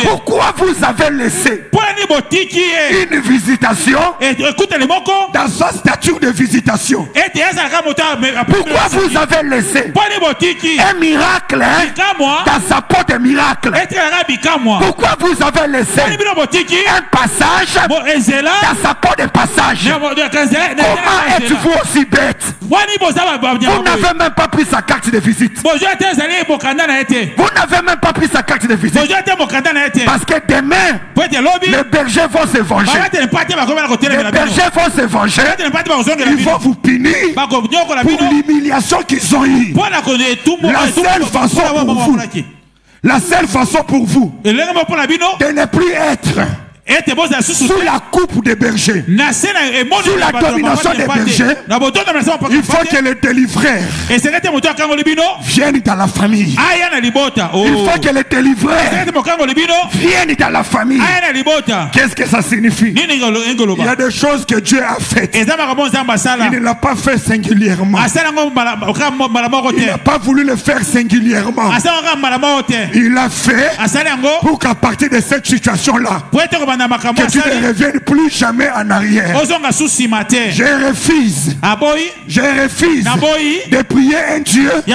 Pourquoi vous avez laissé une visitation dans sa stature de visitation? Pourquoi vous avez laissé un miracle dans sa porte de miracle? Pourquoi vous avez laissé un passage dans sa porte de passage? Comment êtes-vous aussi bête? Vous n'avez même pas pris sa carte de visite. Vous n'avez même pas pris sa carte de visite. Parce que demain, les bergers vont se venger. Les bergers vont se venger. Ils vont vous punir pour l'humiliation qu'ils ont eue. La seule façon pour vous de ne plus être sous la coupe des bergers, sous la domination des bergers, il faut que les délivreurs viennent dans la famille. Il faut que les délivreurs viennent dans la famille. Qu'est-ce que ça signifie? Il y a des choses que Dieu a faites. Il ne l'a pas fait singulièrement. Il n'a pas voulu le faire singulièrement. Il l'a fait pour qu'à partir de cette situation-là, que tu ne reviennes plus jamais en arrière. Je refuse de prier un Dieu qui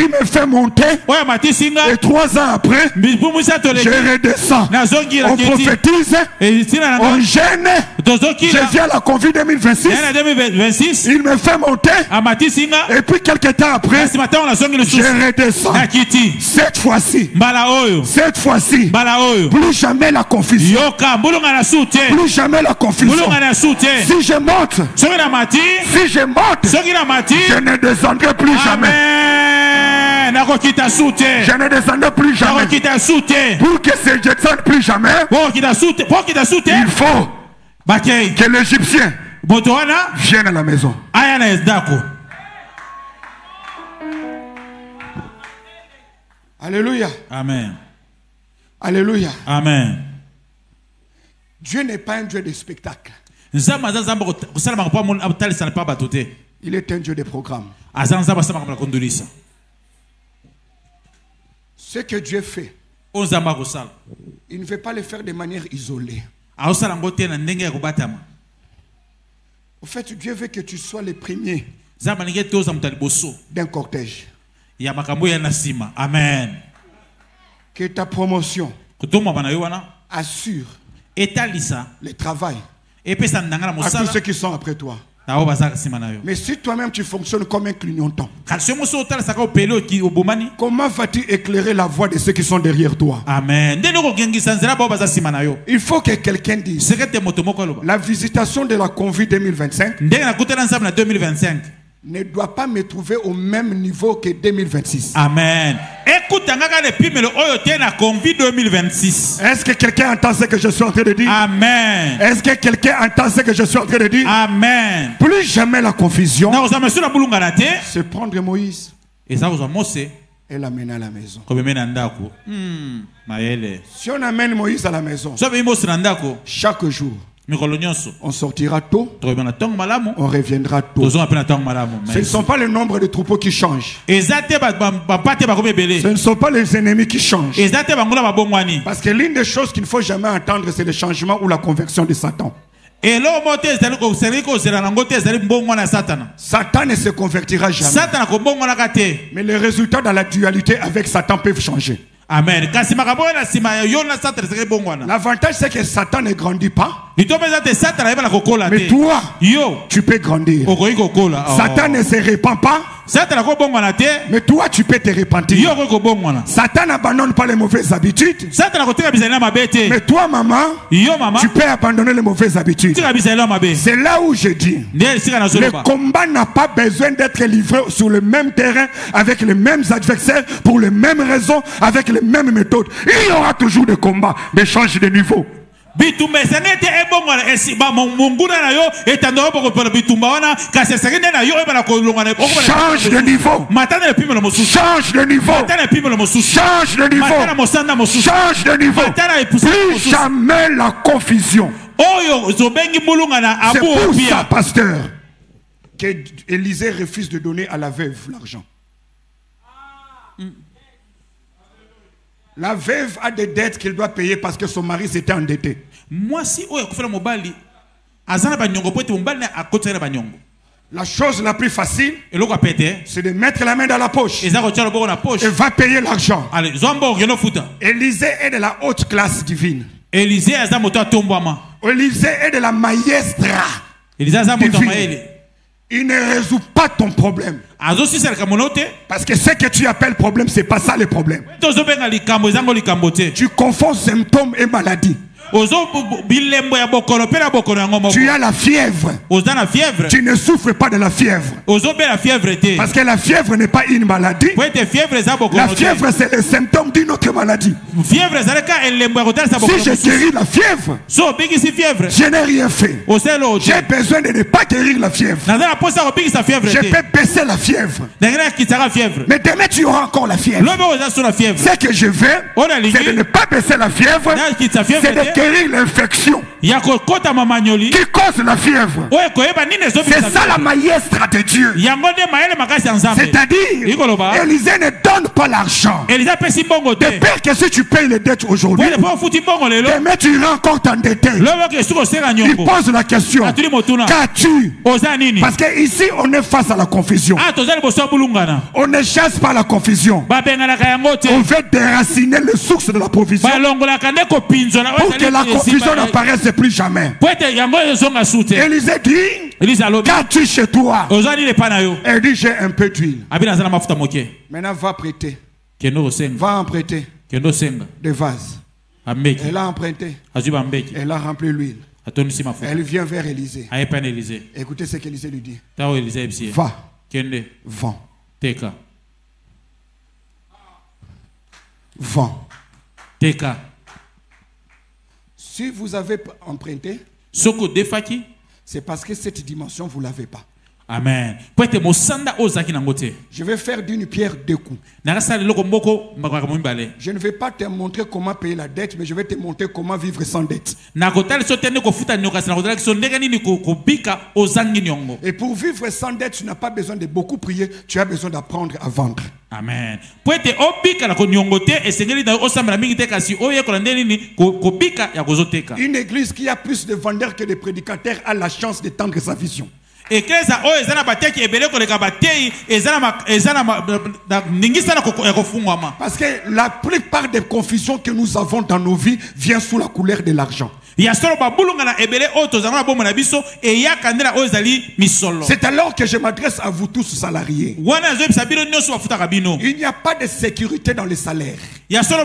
me fait monter et 3 ans après je redescends. On prophétise, on gêne, je viens à la Convie 2026, il me fait monter et puis quelques temps après je redescends. Cette fois-ci plus jamais la confusion. Plus jamais la confusion. Si je monte, je ne descendrai plus jamais. Je ne descendrai plus jamais. Pour que je ne descende plus jamais, il faut que l'Égyptien vienne à la maison. Alléluia. Amen. Alléluia. Amen. Dieu n'est pas un Dieu de spectacle. Il est un Dieu de programme. Ce que Dieu fait, Il ne veut pas le faire de manière isolée. Au fait, Dieu veut que tu sois le premier d'un cortège. Amen. Que ta promotion assure le travail à tous ceux qui sont après toi. Mais si toi-même tu fonctionnes comme un clignotant, comment vas-tu éclairer la voie de ceux qui sont derrière toi? Amen. Il faut que quelqu'un dise: la visitation de la Convie 2025 ne doit pas me trouver au même niveau que 2026. Amen. Est-ce que quelqu'un entend ce que je suis en train de dire? Amen. Est-ce que quelqu'un entend ce que je suis en train de dire? Amen. Plus jamais la confusion. C'est prendre Moïse et l'amener à la maison. Si on amène Moïse à la maison, chaque jour, on sortira tôt, on reviendra tôt. Ce ne sont pas le nombre de troupeaux qui changent. Ce ne sont pas les ennemis qui changent. Parce que l'une des choses qu'il ne faut jamais entendre, c'est le changement ou la conversion de Satan. Satan ne se convertira jamais. Mais les résultats dans la dualité avec Satan peuvent changer. Amen. L'avantage c'est que Satan ne grandit pas. Mais toi, tu peux grandir. Satan ne se répand pas. Mais toi, tu peux te repentir. Satan n'abandonne pas les mauvaises habitudes. Mais toi, maman, tu peux abandonner les mauvaises habitudes. C'est là où je dis: le combat n'a pas besoin d'être livré sur le même terrain, avec les mêmes adversaires, pour les mêmes raisons, avec les mêmes méthodes. Il y aura toujours des combats, mais change de niveau. Change de niveau. Change de niveau. Change de niveau. Change de niveau. Plus jamais la confusion. C'est pour ça, pasteur, que Élisée refuse de donner à la veuve l'argent. La veuve a des dettes qu'elle doit payer parce que son mari s'était endetté. La chose la plus facile, c'est de mettre la main dans la poche et va payer l'argent. Élisée est de la haute classe divine. Élisée est de la maestra divine. Il ne résout pas ton problème. Parce que ce que tu appelles problème, c'est pas ça le problème. Tu confonds symptômes et maladie. Tu as la fièvre. Tu ne souffres pas de la fièvre. Parce que la fièvre n'est pas une maladie. La fièvre, c'est le symptôme d'une autre maladie. Si je guéris la fièvre, je n'ai rien fait. J'ai besoin de ne pas guérir la fièvre. Je peux baisser la fièvre. Mais demain tu auras encore la fièvre. Ce que je veux, c'est de ne pas baisser la fièvre, c'est de guérir l'infection qui cause la fièvre. C'est ça la maestra de Dieu. C'est-à-dire, Élisée ne donne pas l'argent. De peur que si tu payes les dettes aujourd'hui, demain tu iras encore t'endetter. Il pose la question: qu'as-tu? Parce que ici on est face à la confusion. On ne chasse pas la confusion. On veut déraciner les sources de la provision pour que la confusion n'apparaisse plus jamais. Élisée dit: qu'as-tu chez toi? Elle dit: j'ai un peu d'huile. Maintenant va prêter. Va en prêter des vases. Elle a emprunté. Elle a rempli l'huile. Elle vient vers Élisée. Écoutez ce qu'Élisée lui dit: va, vends. Vends. Si vous avez emprunté, c'est parce que cette dimension vous ne l'avez pas. Amen. Je vais faire d'une pierre deux coups. Je ne vais pas te montrer comment payer la dette, mais je vais te montrer comment vivre sans dette. Et pour vivre sans dette, tu n'as pas besoin de beaucoup prier, tu as besoin d'apprendre à vendre. Amen. Poete obika la konyongote esengeli na osamba mingi te kasi oye kolandeli ni kobika ya kozoteka. Une église qui a plus de vendeurs que de prédicateurs a la chance d'étendre sa vision. Eklesa oyo ezana bateki ebele koleka batei ezana ningisa na kofungwama. Parce que la plupart des confusions que nous avons dans nos vies vient sous la couleur de l'argent. C'est alors que je m'adresse à vous tous salariés. Il n'y a pas de sécurité dans les salaires. Il n'y a pas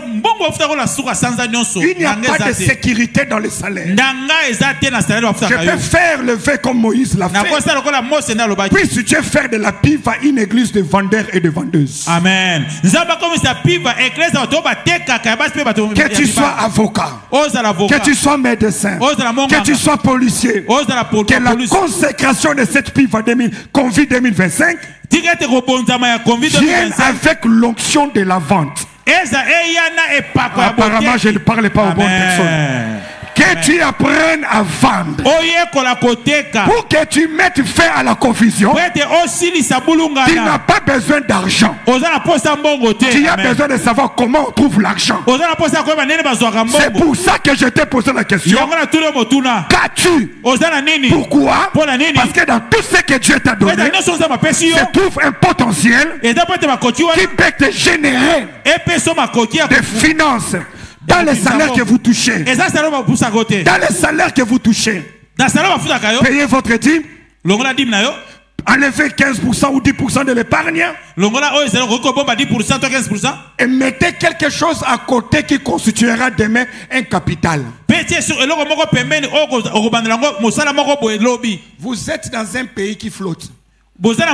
de sécurité dans les salaires. Je peux faire le vœu comme Moïse l'a fait. Puis si tu veux faire de la pive à une église de vendeurs et de vendeuses. Amen. Que tu sois avocat, que tu sois médecin, que tu sois policier, que la consécration de cette pive à Convie 2025 vienne avec l'onction de la vente. Apparemment, je ne parle pas aux bonnes personnes. Que tu apprennes à vendre. Pour que tu mettes fin à la confusion. Tu n'as pas besoin d'argent. Tu as besoin de savoir comment on trouve l'argent. C'est pour ça que je t'ai posé la question. Qu'as-tu? Pourquoi? Parce que dans tout ce que Dieu t'a donné, se trouve un potentiel qui peut te générer des finances. Dans les salaires que vous touchez, dans les salaires que vous touchez, payez votre dîme, enlevez 15% ou 10% de l'épargne et mettez quelque chose à côté qui constituera demain un capital. Vous êtes dans un pays qui flotte. Vous êtes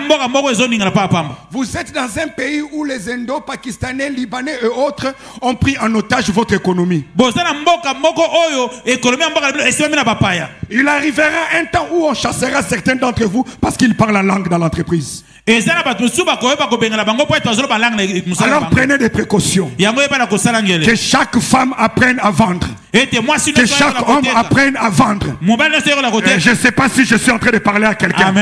dans un pays où les Indo-Pakistanais, Libanais et autres ont pris en otage votre économie. Il arrivera un temps où on chassera certains d'entre vous parce qu'ils parlent la langue dans l'entreprise. Alors prenez des précautions. Que chaque femme apprenne à vendre. Que chaque homme apprenne à vendre. Je ne sais pas si je suis en train de parler à quelqu'un.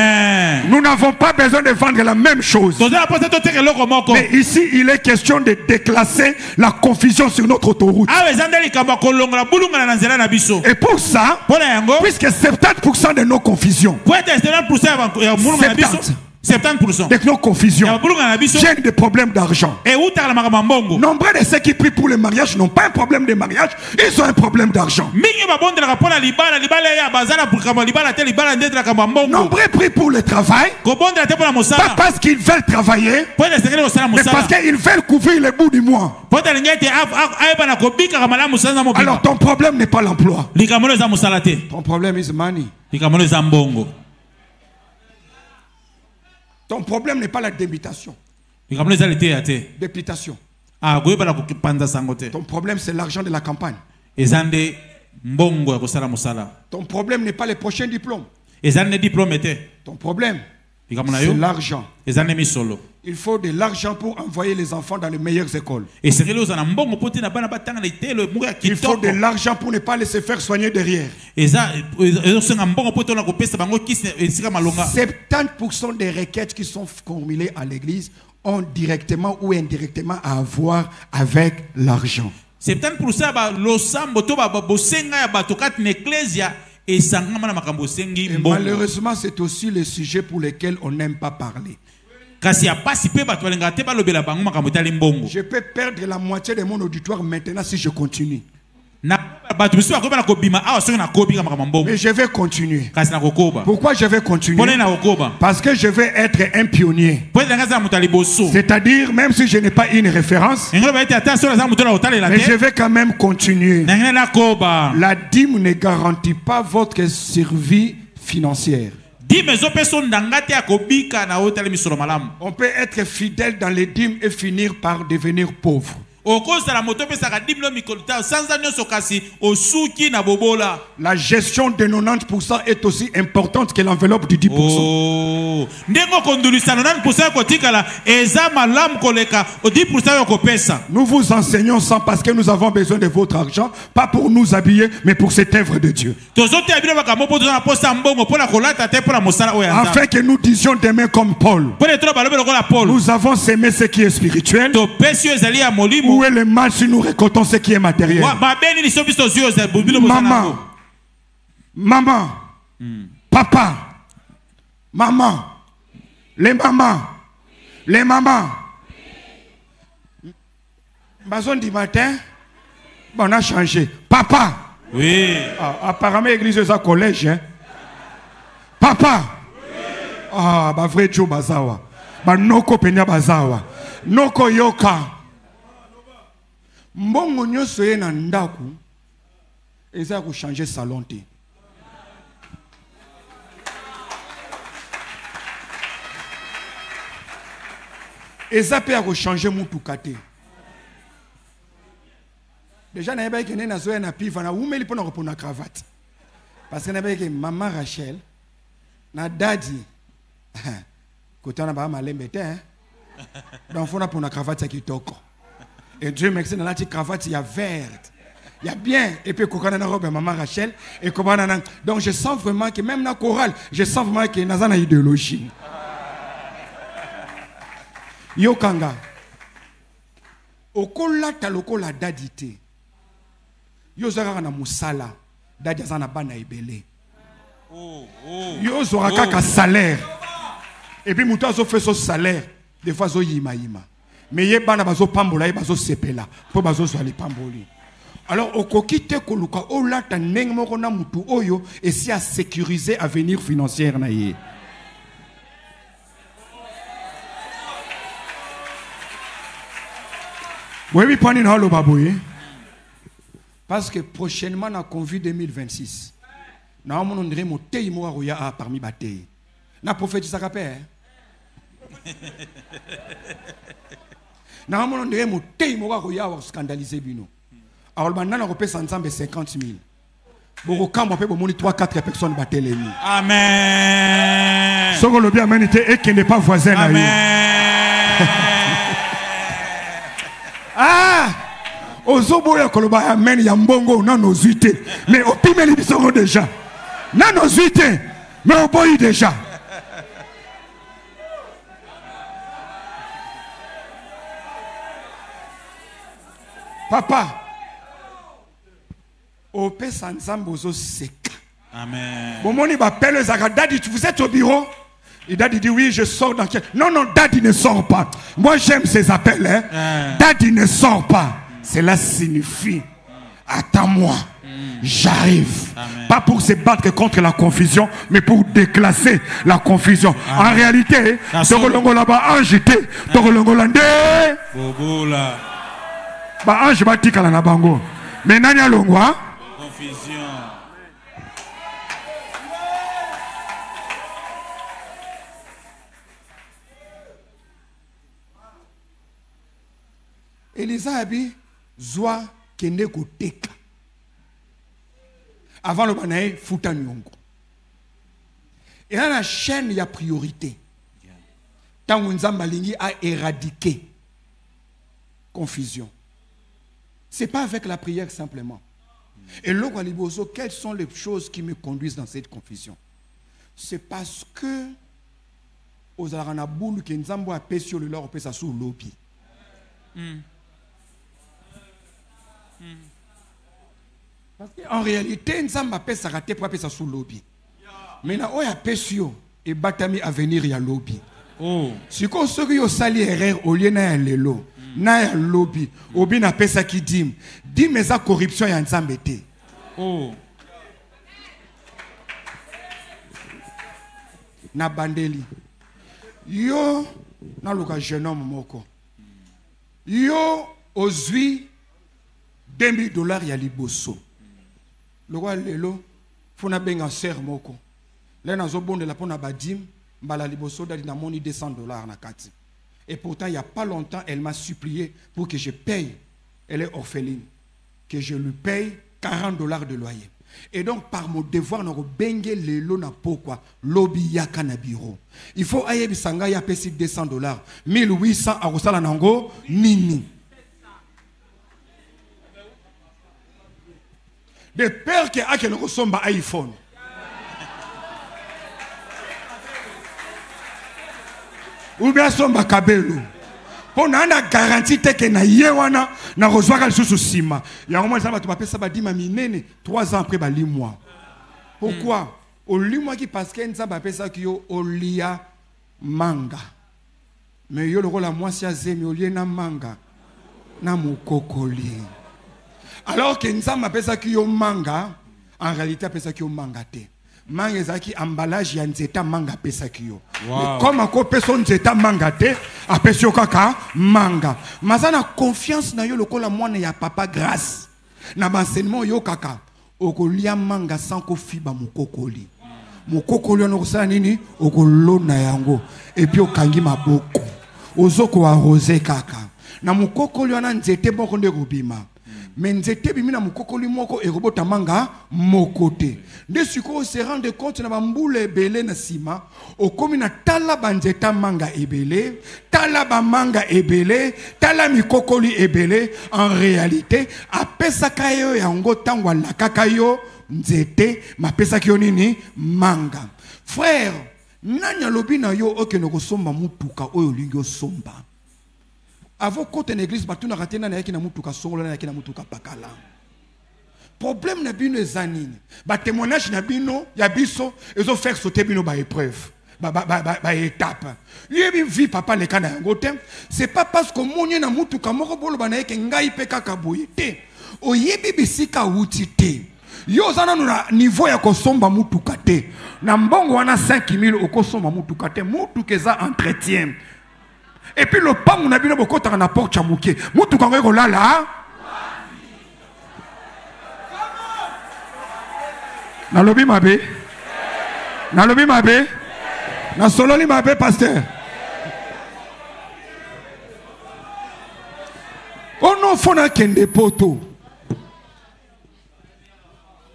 Nous n'avons pas besoin de vendre la même chose. Mais ici, il est question de déclasser la confusion sur notre autoroute. Et pour ça, puisque 70% de nos confusions, 70% de nos confusions viennent des problèmes d'argent. Nombre de ceux qui prient pour le mariage n'ont pas un problème de mariage, ils ont un problème d'argent. Nombre prient pour le travail, pas parce qu'ils veulent travailler, mais parce qu'ils veulent couvrir les bouts du mois. Alors ton problème n'est pas l'emploi. Ton problème est money. Ton problème n'est pas la débitation. Débitation. Ton problème, c'est l'argent de la campagne. Ton problème n'est pas les prochains diplômes. Ton problème, c'est l'argent. Il faut de l'argent pour envoyer les enfants dans les meilleures écoles. Il faut de l'argent pour ne pas les se faire soigner derrière. 70% des requêtes qui sont formulées à l'église ont directement ou indirectement à avoir avec l'argent. 70% et malheureusement, c'est aussi le sujet pour lequel on n'aime pas parler. Je peux perdre la moitié de mon auditoire maintenant si je continue. Mais je vais continuer. Pourquoi je vais continuer? Parce que je vais être un pionnier. C'est-à-dire, même si je n'ai pas une référence, mais je vais quand même continuer. La dîme ne garantit pas votre survie financière. On peut être fidèle dans les dîmes et finir par devenir pauvre. La gestion de 90% est aussi importante que l'enveloppe du 10%. Nous vous enseignons ça parce que nous avons besoin de votre argent, pas pour nous habiller, mais pour cette œuvre de Dieu. Afin que nous disions demain comme Paul. Nous avons semé ce qui est spirituel. Où est le mal si nous récoltons ce qui est matériel? Maman, papa, maman, les mamans, Bazon du matin, on a changé. Papa, oui. Apparemment l'église est un collège, hein? Papa, ah, bah vrai Joe Bazawa, bah noko penya Bazawa, noko yoka. Mbongo nyoso ye na ndaku eza ko changer salon te. Eza pe ko changer mutuka te. Déjà na yeba ke na zo na piva na umeli pona ko pona cravate. Parce que na yeba ke maman Rachel na daddy kotana ba malembe te hein. Donc faut na pona cravate ya kitoko. Et Dieu merci dans la cravate il y a verte. Il y a bien et puis kokana na robe maman Rachel et comment na. Donc je sens vraiment que même na chorale, je sens vraiment que na idéologie. Yo kanga. Okola talokola dadite. Yo zara na musala, dadi azana bana ebele. Yo zora kaka salaire. Et puis muto azo fait son salaire, des fois zo yima. Mais ye bana bazo pambola ye bazo sepela po bazo so ali pamboli. Alors okokite koluka olata ndenge moko na mutu oyo et si à sécuriser avenir financier na ye. Oui, pani na lo baboye. Parce que prochainement na convie 2026. Na mon ndre mo tei mo roya parmi batei. Na prophétie ça rappelle. Na mon ndre mo tei mo roya wa scandaliser bino. Alors maintenant on repère ensemble 50 000. Boko kamba pe bo moni 3-4 personnes batelemi. Amen. Soko le bien aménité et qui n'est pas voisin na yo. Amen. Ah! Ozoboya koloba amen ya mbongo na nozuité. Mais opimeli bisongo déjà. Na nozuité. Mais oboyi déjà. Papa. Ope sanzambo zo seka. Amen. Bomoni ba pelle zaka daddy, vous êtes au bureau? Et Daddy dit oui, je sors dans quel... Non, Daddy ne sort pas. Moi, j'aime ces appels. Hein. Daddy ne sort pas. Cela signifie, attends-moi, j'arrive. Pas pour se battre contre la confusion, mais pour déclasser la confusion. En réalité, Tokolongo là-bas, angeté, Tokolongo landé. Bah, ange batika la nabango. Mais nanya longwa. Confusion. Elisa abi zwa kende koteka. Avant le banae futa nyongo. Et là la chaîne y a priorité. Tant Nzamba lingi a éradiqué confusion. C'est pas avec la prière simplement. Et là quelles sont les choses qui me conduisent dans cette confusion? C'est parce que aux arana boulu que Nzambo a payé sur le leur pesa sous lobby. Parce qu'en réalité, Nzamba peut s'arrêter pour appeler ça sous lobby. Mais là, on a pesio et batami à venir y a lobby. Si on se rit au sali erreur au lieu na lelo, na ya lobby, obi na pesa qui dim mais sa corruption ya Nzamba té. Na bandeli. Yo na loka jeune homme moko. Yo ozui $2,000 ya liboso. Le roi lelo fona benga ser moko. Là nazo bonde la pona badim mbala liboso dali na moni $200 na kati. Et pourtant il y a pas longtemps elle m'a supplié pour que je paye elle est orpheline, que je lui paye $40 de loyer. Et donc, par mon devoir, nous bengue le lo na pourquoi lobby yaka na bureau. Il faut ayer bisanga ya pesi $200, 1800 à Rosala Nango, nini. Des pères qui a que nous sommes iPhone. Ou bien sommes kabelo. Pour na garantie que na yewana na rejoindre le sous sima. Il y a un moment ça va tu m'appeler ça va dire mami nene 3 ans après ba 8 mois. Pourquoi? Au 8 mois qui parce que ça va appeler ça qui yo olia manga. Mais yo le rôle à moi si azemi olia na manga na mukokoli. Alors que ça m'appelle ça qui yo manga en réalité appelle ça qui yo manga te. Manga zaki emballage ya nzeta manga pesa kiyo. Wow. Comme ako peso nzeta manga te, apesio kaka manga. Mazana confiance na yo lokola mwana ya papa grâce. Na enseignement yo kaka. Okolia manga sans ko fiba mukokoli. Mukokoli ono kosala nini? Okolona yango. Et puis okangi maboko. Ozoko arrosé kaka. Na mukokoli wana nzete boko nde kobima. Mais nzete bimina mukokoli moko e robota manga mokote. De suko se rendre compte na bambule ebele na sima, okomi na tala banzeta manga ebele, tala ba manga ebele, tala mikokoli ebele, en réalité apesa kayo yango tangwa la kakayo nzete mapesa kiyo nini manga. Frère, nanya lobi na yo okeno kosomba mutuka oyo lingo somba. Avant côté une église, batou na raté na yaki na mutuka songolo na yaki na mutuka pakala. Problème na bino ezanini. Ba témoignage na bino ya biso ezo faire sauter bino ba épreuve. Ba étape. Yebi vi papa le kana yango te. C'est pas parce que monye na mutuka moko bolo ba na yeke ngai pe kaka boye te. O yebi bisika wuti te. Yo zana na niveau ya kosomba mutuka te. Na mbongo wana 5000 okosomba mutuka te. Mutuka eza entretien. Et puis le pan on a bien beaucoup dans la porte chamouké. Moutou quand on là là. Na lobi mabe. Na lobi mabe. Na sololi mabe pasteur. Oh non fona kende poto.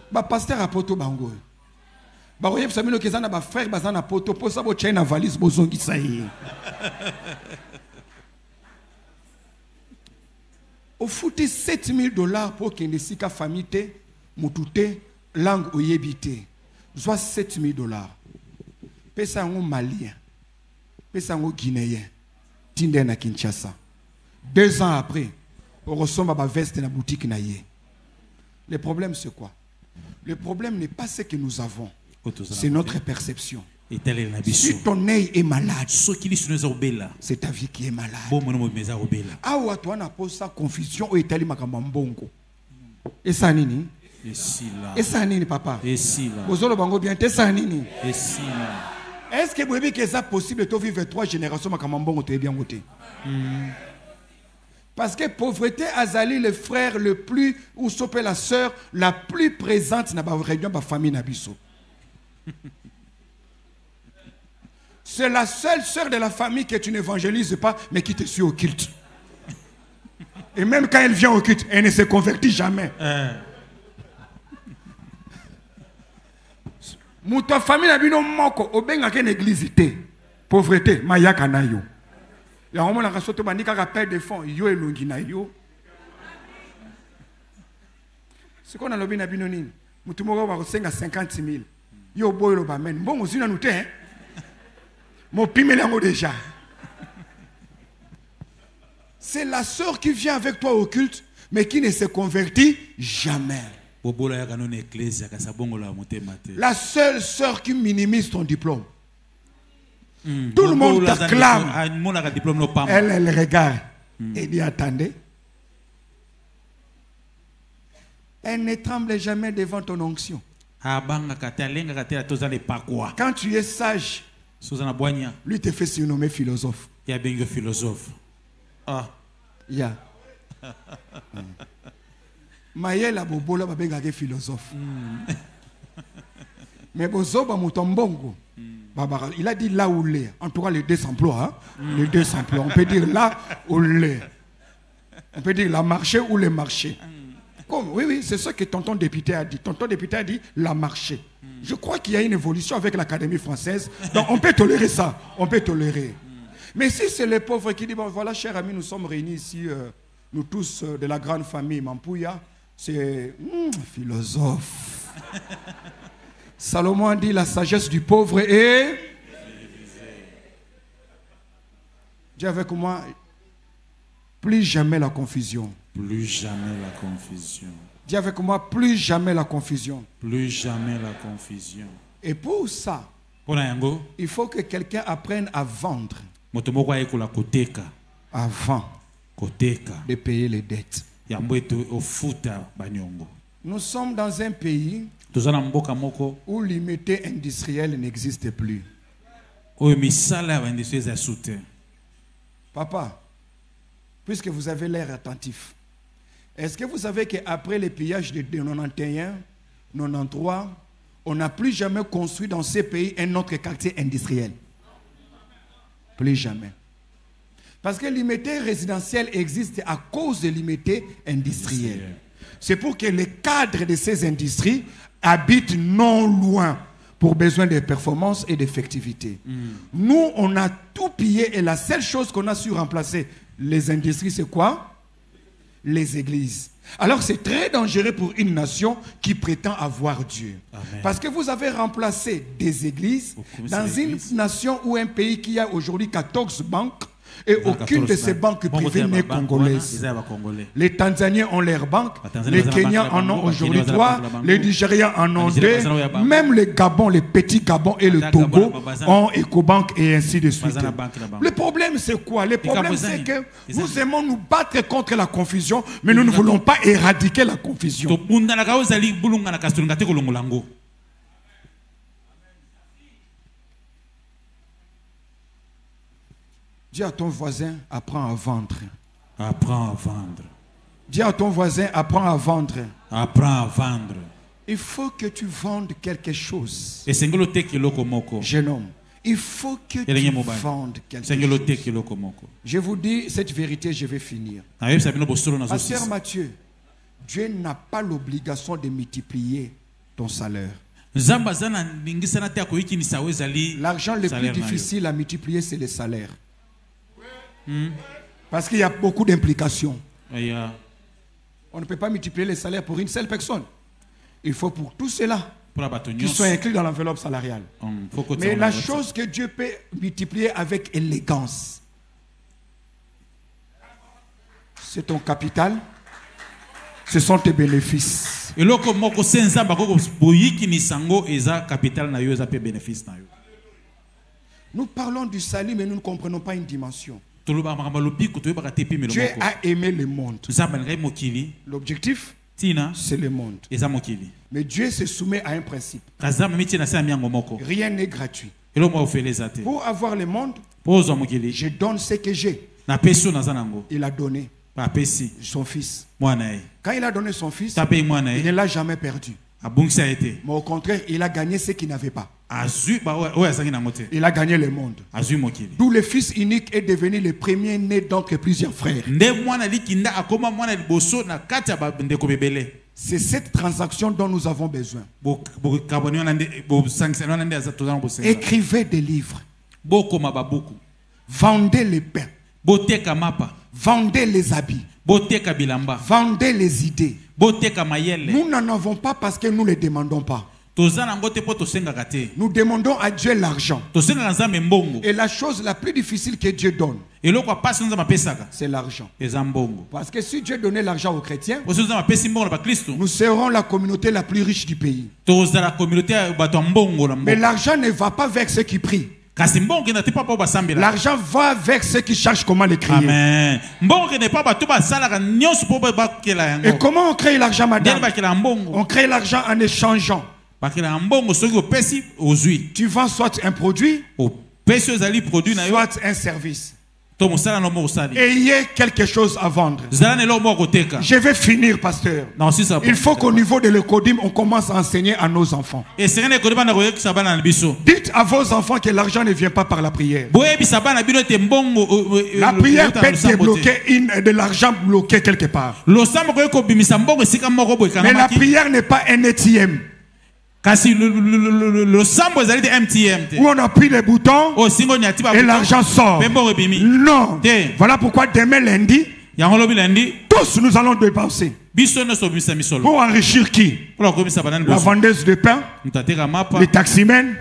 Ba pasteur a poto bango. Ba roye psamino kezana ba frère bazana poto po sa bo chena valise bozongi sayi. Au foutu $7000 pour qu'il ne s'y qu'à famille te, moutouté, langue oyébité. Soit $7000. Pesa un malien, pesa un guinéen, tinde na Kinshasa. 2 ans après, on ressemble à ma veste dans la boutique naïe. Le problème c'est quoi? Le problème n'est pas ce que nous avons, c'est notre perception. Si ton œil est malade, c'est ta vie qui est malade. Ah ouais, toi on pose sa confusion au Italie makambambongo. Et ça nini? Et ça nini papa? Et si là. Bozolo bango bien te ça nini? Et si là. Est-ce que vous voyez que ça possible de vivre 3 générations makambambongo te bien goûté? Parce que pauvreté azali le frère le plus ou sope la sœur la plus présente na ba réunion ba famille na biso. C'est la seule sœur de la famille que tu n'évangélises pas, mais qui te suit au culte. Et même quand elle vient au culte, elle ne se convertit jamais. Ta famille n'a pas moko obenga ken église té. Pauvreté, mayaka na yo. Ya homo na kasoto bandika ka père de fonds, yo elongi na yo. C'est qu'on a lobi na bino nini. Mutu moko ba kosenga 50,000. Yo boyo lo ba men. Bongo zina nous té. Mon pime déjà. C'est la sœur qui vient avec toi au culte, mais qui ne se convertit jamais. La seule sœur qui minimise ton diplôme. Tout le monde t'acclame. Elle regarde. Et dit attendez. Elle ne tremble jamais devant ton onction. Quand tu es sage, lui te fait surnommer philosophe. Il y a bien un philosophe. Ah. Ya. Mayela bobola ba benga philosophe. Mais bozoba mutombongo. Il a dit là où l'est. En tout cas les deux s'emploient. Les deux s'emploient. On peut dire là où l'est. On peut dire la marché ou le marché. Oui, oui, c'est ça que tonton député a dit. Tonton député a dit la marché. Je crois qu'il y a une évolution avec l'Académie française. Donc on peut tolérer ça. On peut tolérer. Mais si c'est les pauvres qui disent, bon voilà, chers amis, nous sommes réunis ici, nous tous de la grande famille Mampouya, c'est philosophe. Salomon a dit la sagesse du pauvre est... Dis avec moi, plus jamais la confusion. Plus jamais la confusion. Dis avec moi, plus jamais la confusion. Plus jamais la confusion. Et pour ça, il faut que quelqu'un apprenne à vendre avant de payer les dettes. Nous sommes dans un pays où l'unité industrielle n'existe plus. Papa, puisque vous avez l'air attentif, est-ce que vous savez qu'après les pillages de 91, 93, on n'a plus jamais construit dans ces pays un autre quartier industriel? Plus jamais. Parce que l'unité résidentielle existe à cause de l'unité industrielle. C'est pour que les cadres de ces industries habitent non loin pour besoin de performance et d'effectivité. Nous, on a tout pillé et la seule chose qu'on a su remplacer les industries, c'est quoi? Les églises. Alors c'est très dangereux pour une nation qui prétend avoir Dieu. Amen. Parce que vous avez remplacé des églises dans une nation ou un pays qui a aujourd'hui 14 banques et aucune de ces banques privées n'est congolaise. Les Tanzaniens ont leurs banques, les Kenyans en ont aujourd'hui 3, les Nigériens en ont 2, même les Gabon, les petits Gabon et le Togo ont Ecobank et ainsi de suite. Le problème c'est quoi? Le problème c'est que nous aimons nous battre contre la confusion, mais nous ne voulons pas éradiquer la confusion. Dis à ton voisin, apprends à vendre. Apprends à vendre. Dis à ton voisin, apprends à vendre. Apprends à vendre. Il faut que tu vendes quelque chose. Jeune homme, il faut que tu vendes quelque chose. Je vous dis cette vérité, je vais finir. Pasteur Mathieu, Dieu n'a pas l'obligation de multiplier ton salaire. L'argent le plus difficile à multiplier, c'est le salaire. Parce qu'il y a beaucoup d'implications. On ne peut pas multiplier les salaires pour une seule personne. Il faut pour tout cela qui sont inclus dans l'enveloppe salariale. Mais la chose que Dieu peut multiplier avec élégance, c'est ton capital, ce sont tes bénéfices. Nous parlons du salut, mais nous ne comprenons pas une dimension. Dieu a aimé le monde. L'objectif, c'est le monde. Mais Dieu se soumet à un principe. Rien n'est gratuit. Pour avoir le monde, je donne ce que j'ai. Il a donné son fils. Quand il a donné son fils, il ne l'a jamais perdu. Mais au contraire, il a gagné ce qu'il n'avait pas. Il a gagné le monde. D'où le fils unique est devenu le premier né d'entre plusieurs frères. C'est cette transaction dont nous avons besoin. Écrivez des livres. Vendez les pains. Vendez les habits. Vendez les idées. Nous n'en avons pas parce que nous ne les demandons pas. Nous demandons à Dieu l'argent. Et la chose la plus difficile que Dieu donne, c'est l'argent. Parce que si Dieu donnait l'argent aux chrétiens, nous serons la communauté la plus riche du pays. Mais l'argent ne va pas vers ceux qui prient. L'argent va vers ceux qui cherchent comment le créer. Amen. Et comment on crée l'argent, madame? On crée l'argent en échangeant. Tu vends soit un produit, soit un service. Ayez quelque chose à vendre. Je vais finir, pasteur. Il faut qu'au niveau de l'Ecodim, on commence à enseigner à nos enfants. Dites à vos enfants que l'argent ne vient pas par la prière. La prière peut débloquer de l'argent bloqué quelque part. Mais la prière n'est pas un ATM. Où on appuie les boutons et l'argent sort. Non. Voilà pourquoi demain lundi, tous nous allons dépenser. Pour enrichir qui? La vendeuse de pain, les taximens,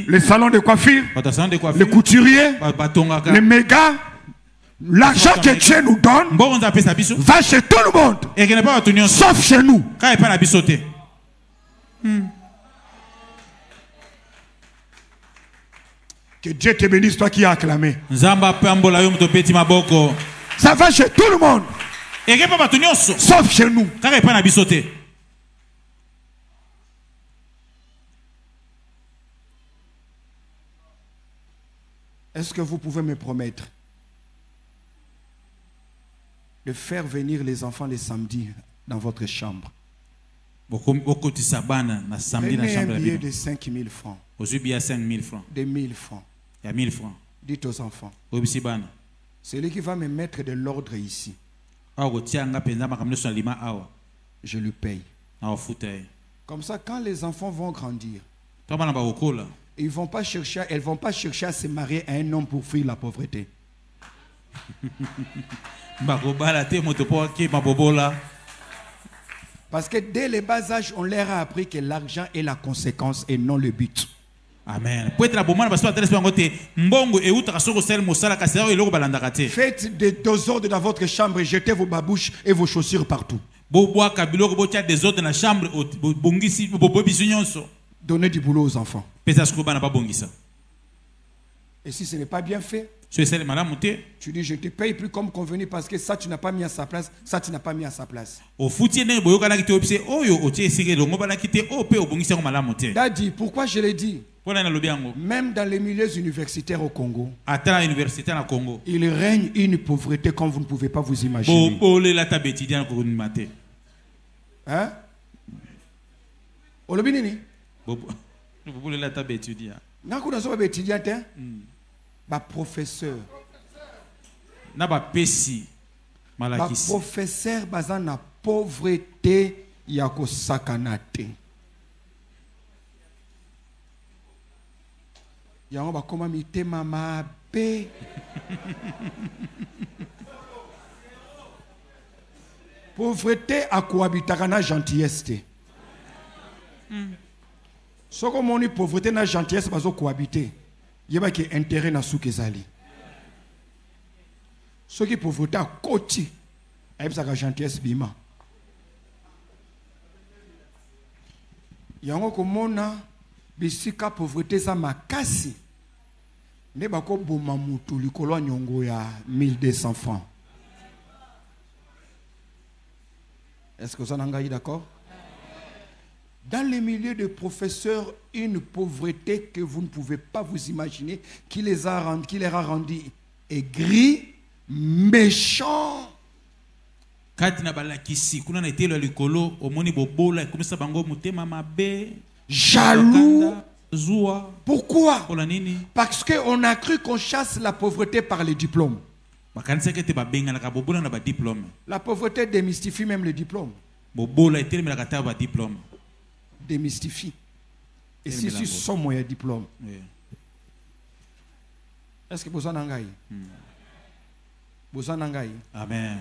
les salons de coiffure, les couturiers, les mégas. L'argent que Dieu nous donne va chez tout le monde, sauf chez nous. Que Dieu te bénisse, toi qui as acclamé. Ça va chez tout le monde, sauf chez nous. Est-ce que vous pouvez me promettre de faire venir les enfants les samedis dans votre chambre? Prenez un billet de 5 000 francs. De 1000 francs. Il y a 1000 francs. Dites aux enfants. Celui qui va me mettre de l'ordre ici, je lui paye. Comme ça, quand les enfants vont grandir, elles ne vont pas chercher à se marier à un homme pour fuir la pauvreté. Parce que dès le bas âge, on leur a appris que l'argent est la conséquence et non le but. Amen. Faites des désordres dans votre chambre et jetez vos babouches et vos chaussures partout. Donnez du boulot aux enfants. Et si ce n'est pas bien fait, tu dis je te paye plus comme convenu parce que ça tu n'as pas mis à sa place, ça tu n'as pas mis à sa place. Daddy, pourquoi je l'ai dit? Même dans les milieux universitaires au Congo, il règne une pauvreté comme vous ne pouvez pas vous imaginer. Hein? Professeur. Professeur bazan na pauvreté yako sakanate. Yango ba koma mitema mabe. Pauvreté a cohabitaka na gentillesse. Soko moni pauvreté na gentillesse bazo cohabiter. Yeba ki intérêt na soukezali. Ce qui pauvreté à côté, avec sa gentillesse bima. Yango komona bisika pauvreté za makasi. Ne bako boma mutu likolo nyongo ya 1200 francs. Est-ce que ça n'engaye d'accord? Dans les milieux de professeurs, une pauvreté que vous ne pouvez pas vous imaginer, qui les a rendus aigris, méchants. Jaloux. Pourquoi? Parce qu'on a cru qu'on chasse la pauvreté par les diplômes. La pauvreté démystifie même le diplôme. Démystifie. Et si tu sommes moyen diplôme, est-ce que vous en avez? Vous en avez? Amen.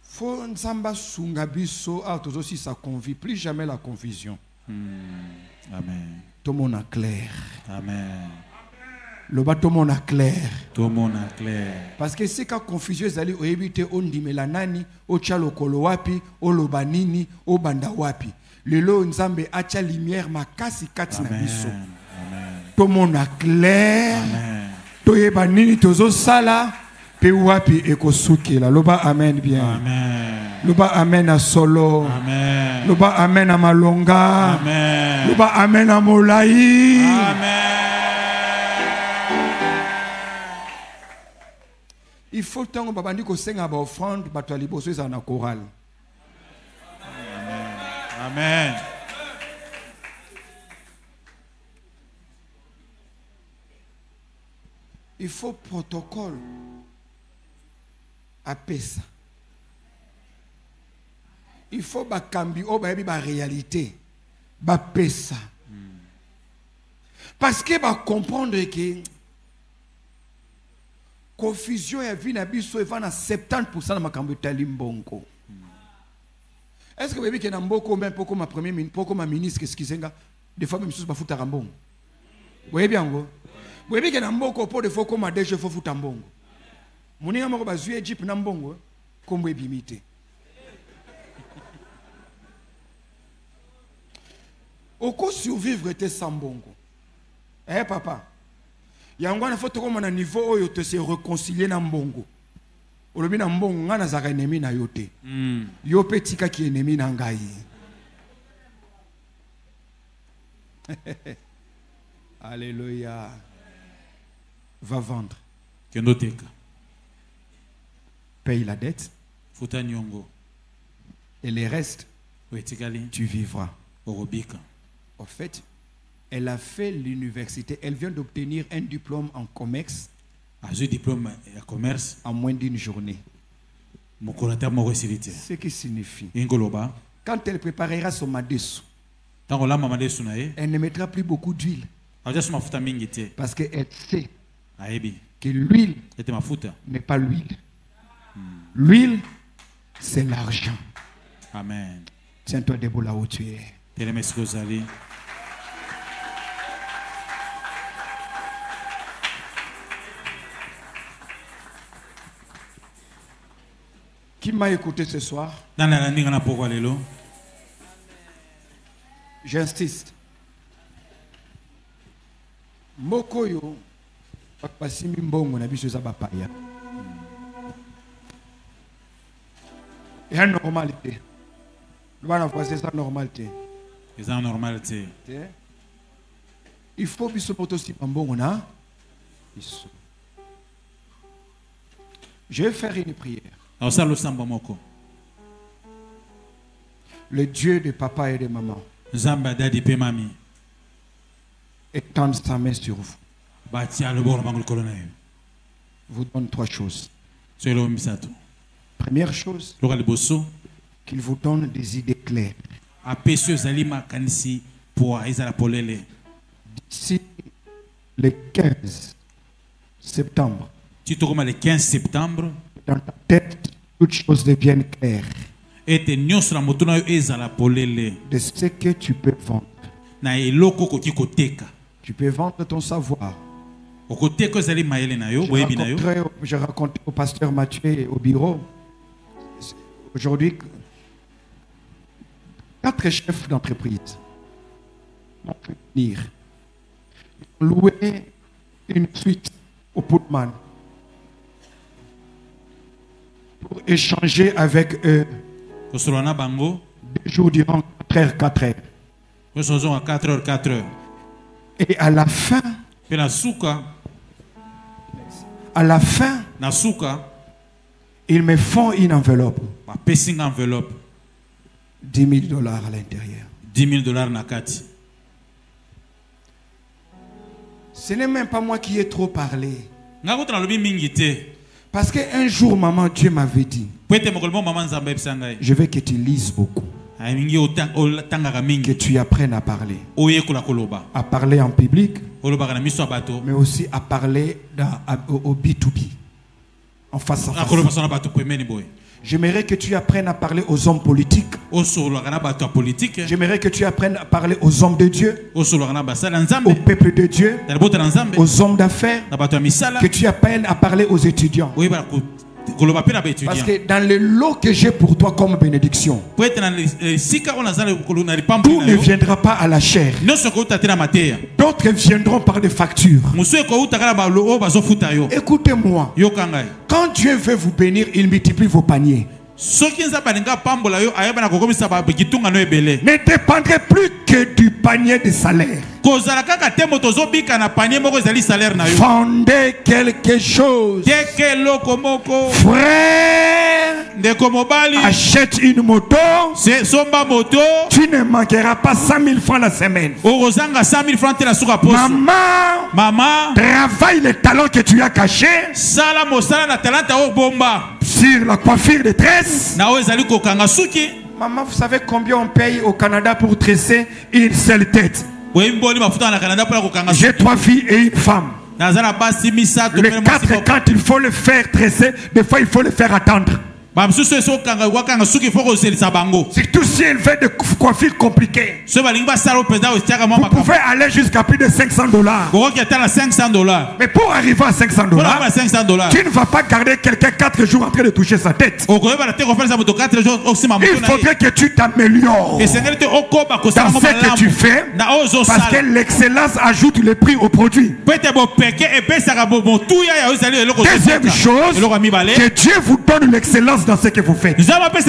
Faut nsamba sungabiso a toujours si ça convie plus jamais la confusion. Amen. Tout le monde est clair. Amen. Le bateau mon est clair. Tout le monde est clair. Parce que c'est quand confusion zali o ebite on di melanani o chalo kolo wapi o lobanini o banda wapi. Le lo nzambe acha lumière makasi kati na biso. Tout le monde est clair. Amen. To yeba nini tozo sala pe wapi ekosuki la loba amen bien. Amen. Loba amen a solo. Amen. Loba amen a malonga. Amen. Loba amen a molai. Amen. Il faut tant que babandi ko senga ba offrande bato liboso za na chorale. Amen. Il faut protocole à pesa. Il faut bakambi o ba ba réalité ba pesa. Parce que ba comprendre que confusion ya vie na biso eva na 70% na makambo talimbongo. Est-ce que vous avez un mboko même pour comme premier ministre, pour comme ministre, qu'est-ce qui s'est des fois même chose pas foutre rambon. Vous voyez bien vous. Vous avez un mboko pour des fois comme des jeux faut foutre rambon. Mon ninga moko bazuye Egypte na mbongo comme vous bimité. Oko survivre te sans bongo. Eh papa. Yangwana faut to comme na niveau oyo te se réconcilier na mbongo. Olobi na mbongo nga nazaka ennemi na yo te. Yo pe tika ki ennemi na ngai. Alléluia. Va vendre. Kendoteka. Paye la dette. Futa nyongo. Et les restes, tu vivras. Orobika. En fait, elle a fait l'université. Elle vient d'obtenir un diplôme en commerce. Un diplôme en commerce en moins d'une journée. Ce qui signifie quand elle préparera son madesu, elle ne mettra plus beaucoup d'huile parce qu'elle sait que l'huile n'est pas l'huile. L'huile, c'est l'argent. Amen. Tiens-toi debout là où tu es. Qui m'a écouté ce soir? J'insiste. Mokoyo pasimi mbongo na biso za bapaya. Et la normalité. Nous allons voir ça normalité. C'est la normalité. Il faut biso aussi mbongo na. Je vais faire une prière. Le Dieu de papa et de maman étend sa main sur vous. Vous donne trois choses. Première chose, qu'il vous donne des idées claires. D'ici le 15 septembre, dans ta tête, toutes choses deviennent claires. De ce que tu peux vendre. Tu peux vendre ton savoir. Je racontais au pasteur Mathieu au bureau. Aujourd'hui, 4 chefs d'entreprise vont venir louer une suite au Pullman pour échanger avec eux 2 jours durant 4 heures. Et à la fin, ils me font une enveloppe. $10 000 à l'intérieur. $10 000 Ce n'est même pas moi qui ai trop parlé. Parce qu'un jour, maman, Dieu m'avait dit, je veux que tu lises beaucoup. Que tu apprennes à parler. À parler en public, mais aussi à parler au B2B. En face à face. J'aimerais que tu apprennes à parler aux hommes politiques. J'aimerais que tu apprennes à parler aux hommes de Dieu, au peuple de Dieu, aux hommes d'affaires, que tu apprennes à parler aux étudiants. Parce que dans le lot que j'ai pour toi comme bénédiction, tout ne viendra pas à la chair. D'autres viendront par des factures. Écoutez-moi. Quand Dieu veut vous bénir, il multiplie vos paniers. ne dépendrait plus que du panier de salaire. Fondez quelque chose. Frère, achète une moto. Tu ne manqueras pas 100 000 francs la semaine. Maman, travaille les talents que tu as cachés sur la coiffure de tresse. Maman, vous savez combien on paye au Canada pour tresser une seule tête? J'ai 3 filles et une femme. Les 4, quand il faut le faire tresser, des fois il faut le faire attendre. Surtout si elle fait des coiffures compliquées. Vous pouvez aller jusqu'à plus de $500. Mais pour arriver à $500, tu ne vas pas garder quelqu'un 4 jours en train de toucher sa tête. Il faudrait que tu t'améliores dans ce que tu fais, parce que l'excellence ajoute le prix au produit. Deuxième chose, que Dieu vous donne l'excellence dans ce que vous faites. Demandez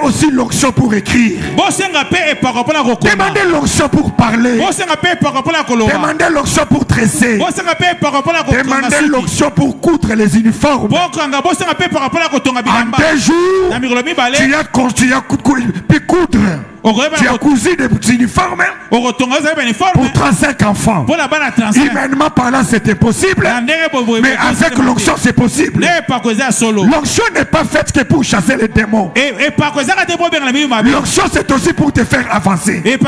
aussi l'onction pour écrire. Demandez l'onction pour parler. Demandez l'onction pour tresser. Demandez l'onction pour coudre les uniformes. En 2 jours, tu as coudre. Tu as cousu des uniformes pour 35 enfants. Humainement parlant, c'était possible. Mais avec l'onction, c'est possible. L'onction n'est pas faite que pour chasser les démons. L'onction, c'est aussi pour te faire avancer. Te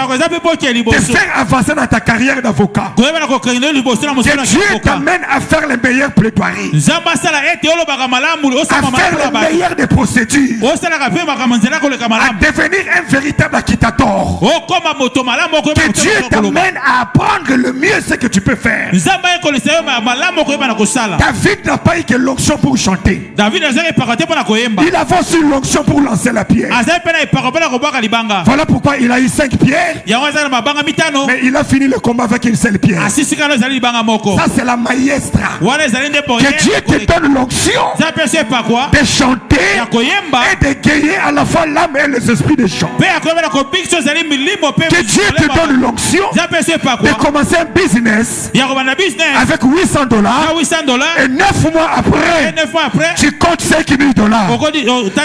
faire avancer dans ta carrière d'avocat. Que Dieu t'amène à faire les meilleures plaidoiries. À faire les meilleures des procédures. À devenir un véritable agitateur. Que Dieu t'amène à apprendre le mieux ce que tu peux faire. David n'a pas eu que l'onction pour chanter. Il avait aussi l'onction pour lancer la pierre. Voilà pourquoi il a eu 5 pierres. Mais il a fini le combat avec une seule pierre. Ça c'est la maestra. Que Dieu te donne l'onction de chanter et de gagner à la fois l'âme et les esprits des chants. Que Dieu te donne l'onction de commencer un business avec $800 et 9 mois après tu comptes $5 000.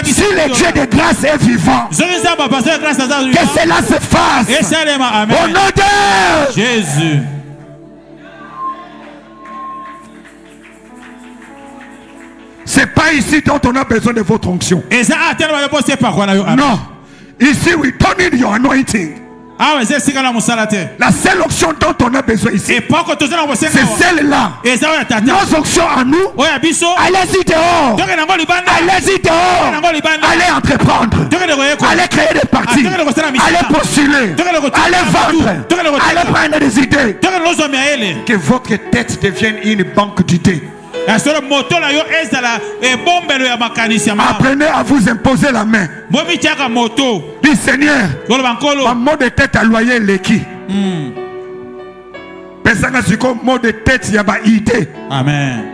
Si le Dieu de grâce est vivant, que cela se fasse au nom de Jésus. C'est pas ici dont on a besoin de votre onction. Non. Ici, we turn in your anointing. La seule onction dont on a besoin ici, c'est celle-là. Nos onctions à nous, allez-y dehors. Allez-y dehors. Allez entreprendre. Allez créer des partis. Allez postuler. Allez vendre. Allez prendre des idées. Que votre tête devienne une banque d'idées. Apprenez à vous imposer la main. Dis Seigneur, ma mot de tête à loyer l'équipe. Pensez que mot de tête, il y a une idée. Amen.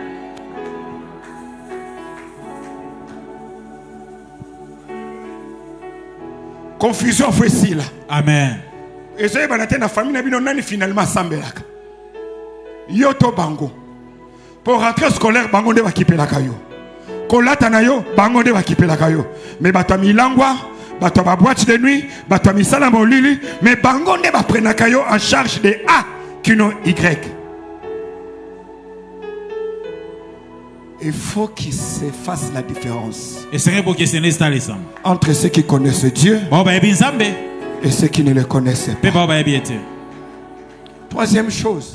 Confusion facile là. Amen. Et ça y est, la famille n'a finalement sambelaka. Yoto bango. Pour rentrer scolaire, bango de va kiper la caillou. Kolata na yo, bango de va kiper la caillou. Mais bato milangwa, bato ba boîte de nuit, bato misala molili, mais bango de va prendre la caillou en charge de A qui n'ont Y. Il faut qu'il se fasse la différence entre ceux qui connaissent Dieu et ceux qui ne le connaissent pas. Troisième chose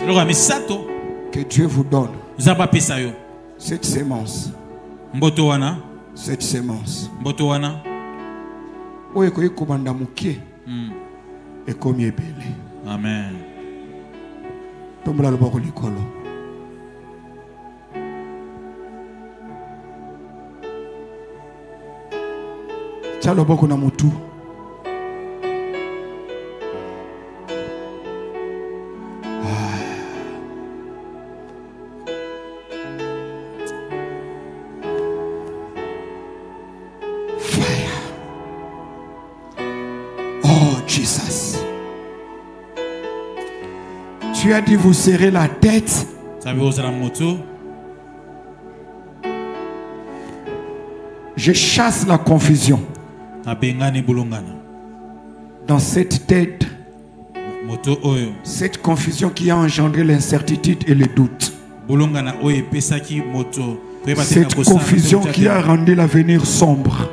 que Dieu vous donne, cette sémence. Cette sémence. Amen. Jesus. Tu as dit vous serrez la tête. Je chasse la confusion dans cette tête. Cette confusion qui a engendré l'incertitude et le doute. Cette confusion qui a rendu l'avenir sombre.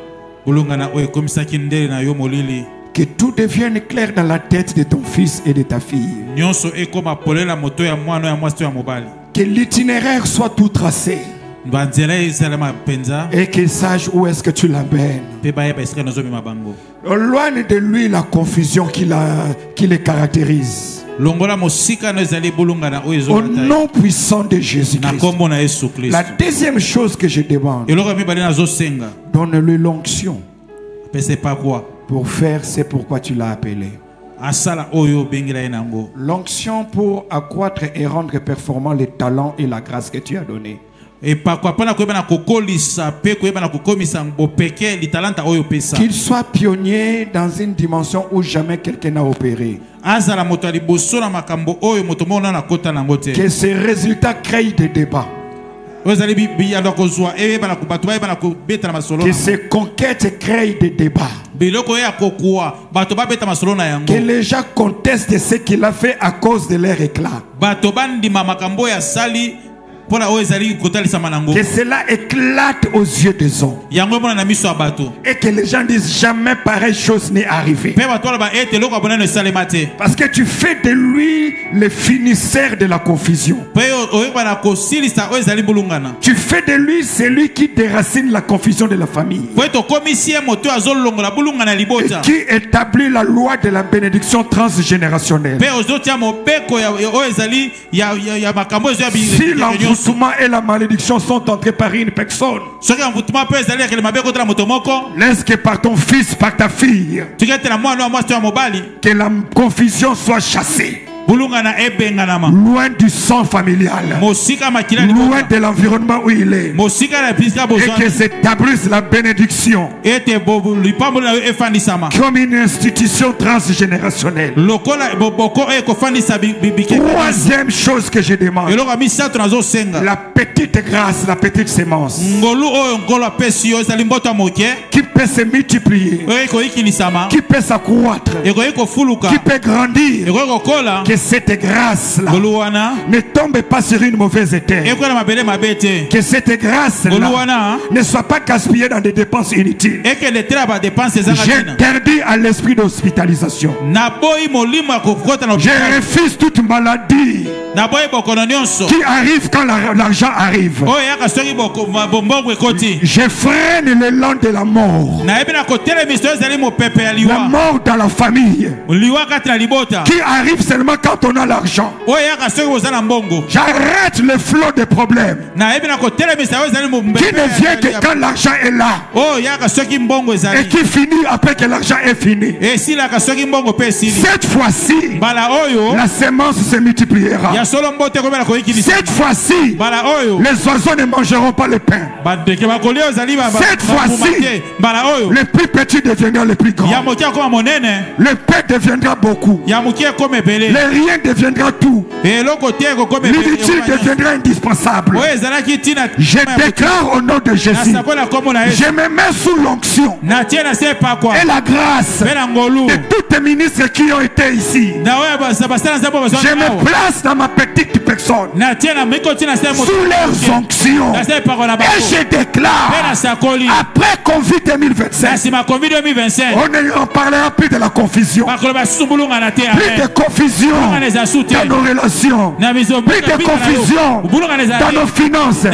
Que tout devienne clair dans la tête de ton fils et de ta fille. Que l'itinéraire soit tout tracé. Et qu'il sache où est-ce que tu l'amènes. Loin de lui la confusion qui les caractérise. Au nom puissant de Jésus-Christ. La deuxième chose que je demande, donne-lui l'onction pour faire ce pourquoi tu l'as appelé. L'onction pour accroître et rendre performant les talents et la grâce que tu as donné. Qu'il soit pionnier dans une dimension où jamais quelqu'un n'a opéré. Que ces résultats créent des débats. Que ces conquêtes créent des débats. Que les gens contestent ce qu'il a fait à cause de leur éclat. Que cela éclate aux yeux des hommes. Et que les gens disent jamais pareille chose n'est arrivée. Parce que tu fais de lui le finisseur de la confusion. Tu fais de lui celui qui déracine la confusion de la famille. Et qui établit la loi de la bénédiction transgénérationnelle. Si l'envoûtement et la malédiction sont entrés par une personne, laisse que par ton fils, par ta fille, que la confusion soit chassée. Loin du sang familial, loin de l'environnement où il est, et que s'établisse la bénédiction comme une institution transgénérationnelle. Troisième chose que je demande, la petite grâce, la petite sémence qui peut se multiplier, qui peut s'accroître, qui peut grandir. Que cette grâce-là ne tombe pas sur une mauvaise terre. Que cette grâce-là ne soit pas gaspillée dans des dépenses inutiles. J'interdis à l'esprit d'hospitalisation. Je refuse toute maladie qui arrive quand l'argent arrive. Je freine l'élan de la mort. La mort dans la famille qui arrive seulement quand on a l'argent. J'arrête le flot de problèmes qui ne vient que quand l'argent est là et qui finit après que l'argent est fini. Cette fois-ci, la sémence se multipliera. Cette fois-ci, les oiseaux ne mangeront pas le pain. Cette fois-ci, le plus petit deviendra le plus grand. Le pain deviendra beaucoup. Le rien deviendra tout. L'inutile deviendra indispensable. Je déclare au nom de Jésus, je me mets sous l'onction et la grâce de tous les ministres qui ont été ici. Je me place dans ma petite personne sous leurs onctions et je déclare, après Covid 2025, on ne parlera plus de la confusion, plus de confusion dans nos relations, plus de confusion dans nos finances,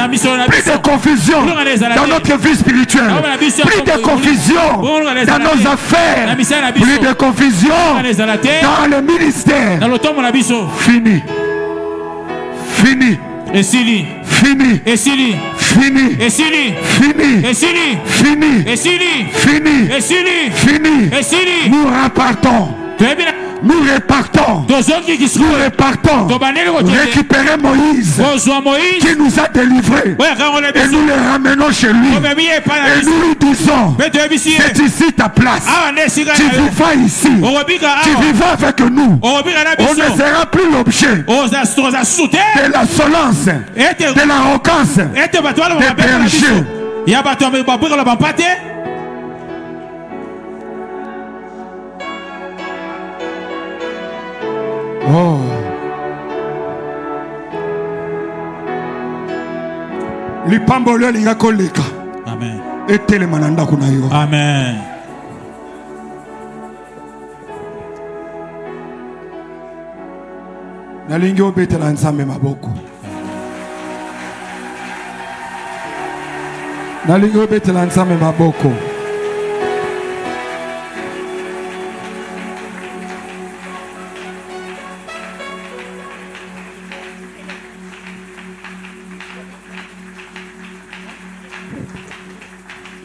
plus de confusion dans notre vie spirituelle, plus de confusion dans nos affaires, plus de confusion dans le ministère. Fini. Fini. Fini. Fini. Fini. Fini. Fini. Fini. Fini. Nous repartons. Nous repartons. Récupérer Moïse qui nous a délivrés. Et nous les ramenons chez lui. Et nous lui disons, c'est ici ta place. Tu vivras ici. Tu vivras avec nous. On ne sera plus l'objet de l'insolence, de l'arrogance, des bergers. Oh. Lipambolo linga koleka. Amen. Etele mananda kuna yo. Amen. Nalingi obetela nzambe maboko. Nalingi obetela nzambe maboko.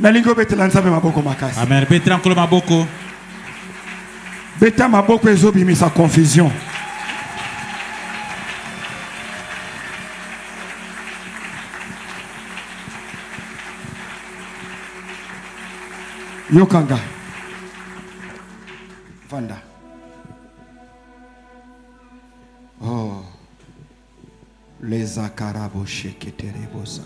Nalingo betela nzambe maboko makasi. Amen. Betela nkolo maboko. Beta maboko ezobimisa confusion. Yokanga. Vanda. Oh. Les akarabo sheketerebosa.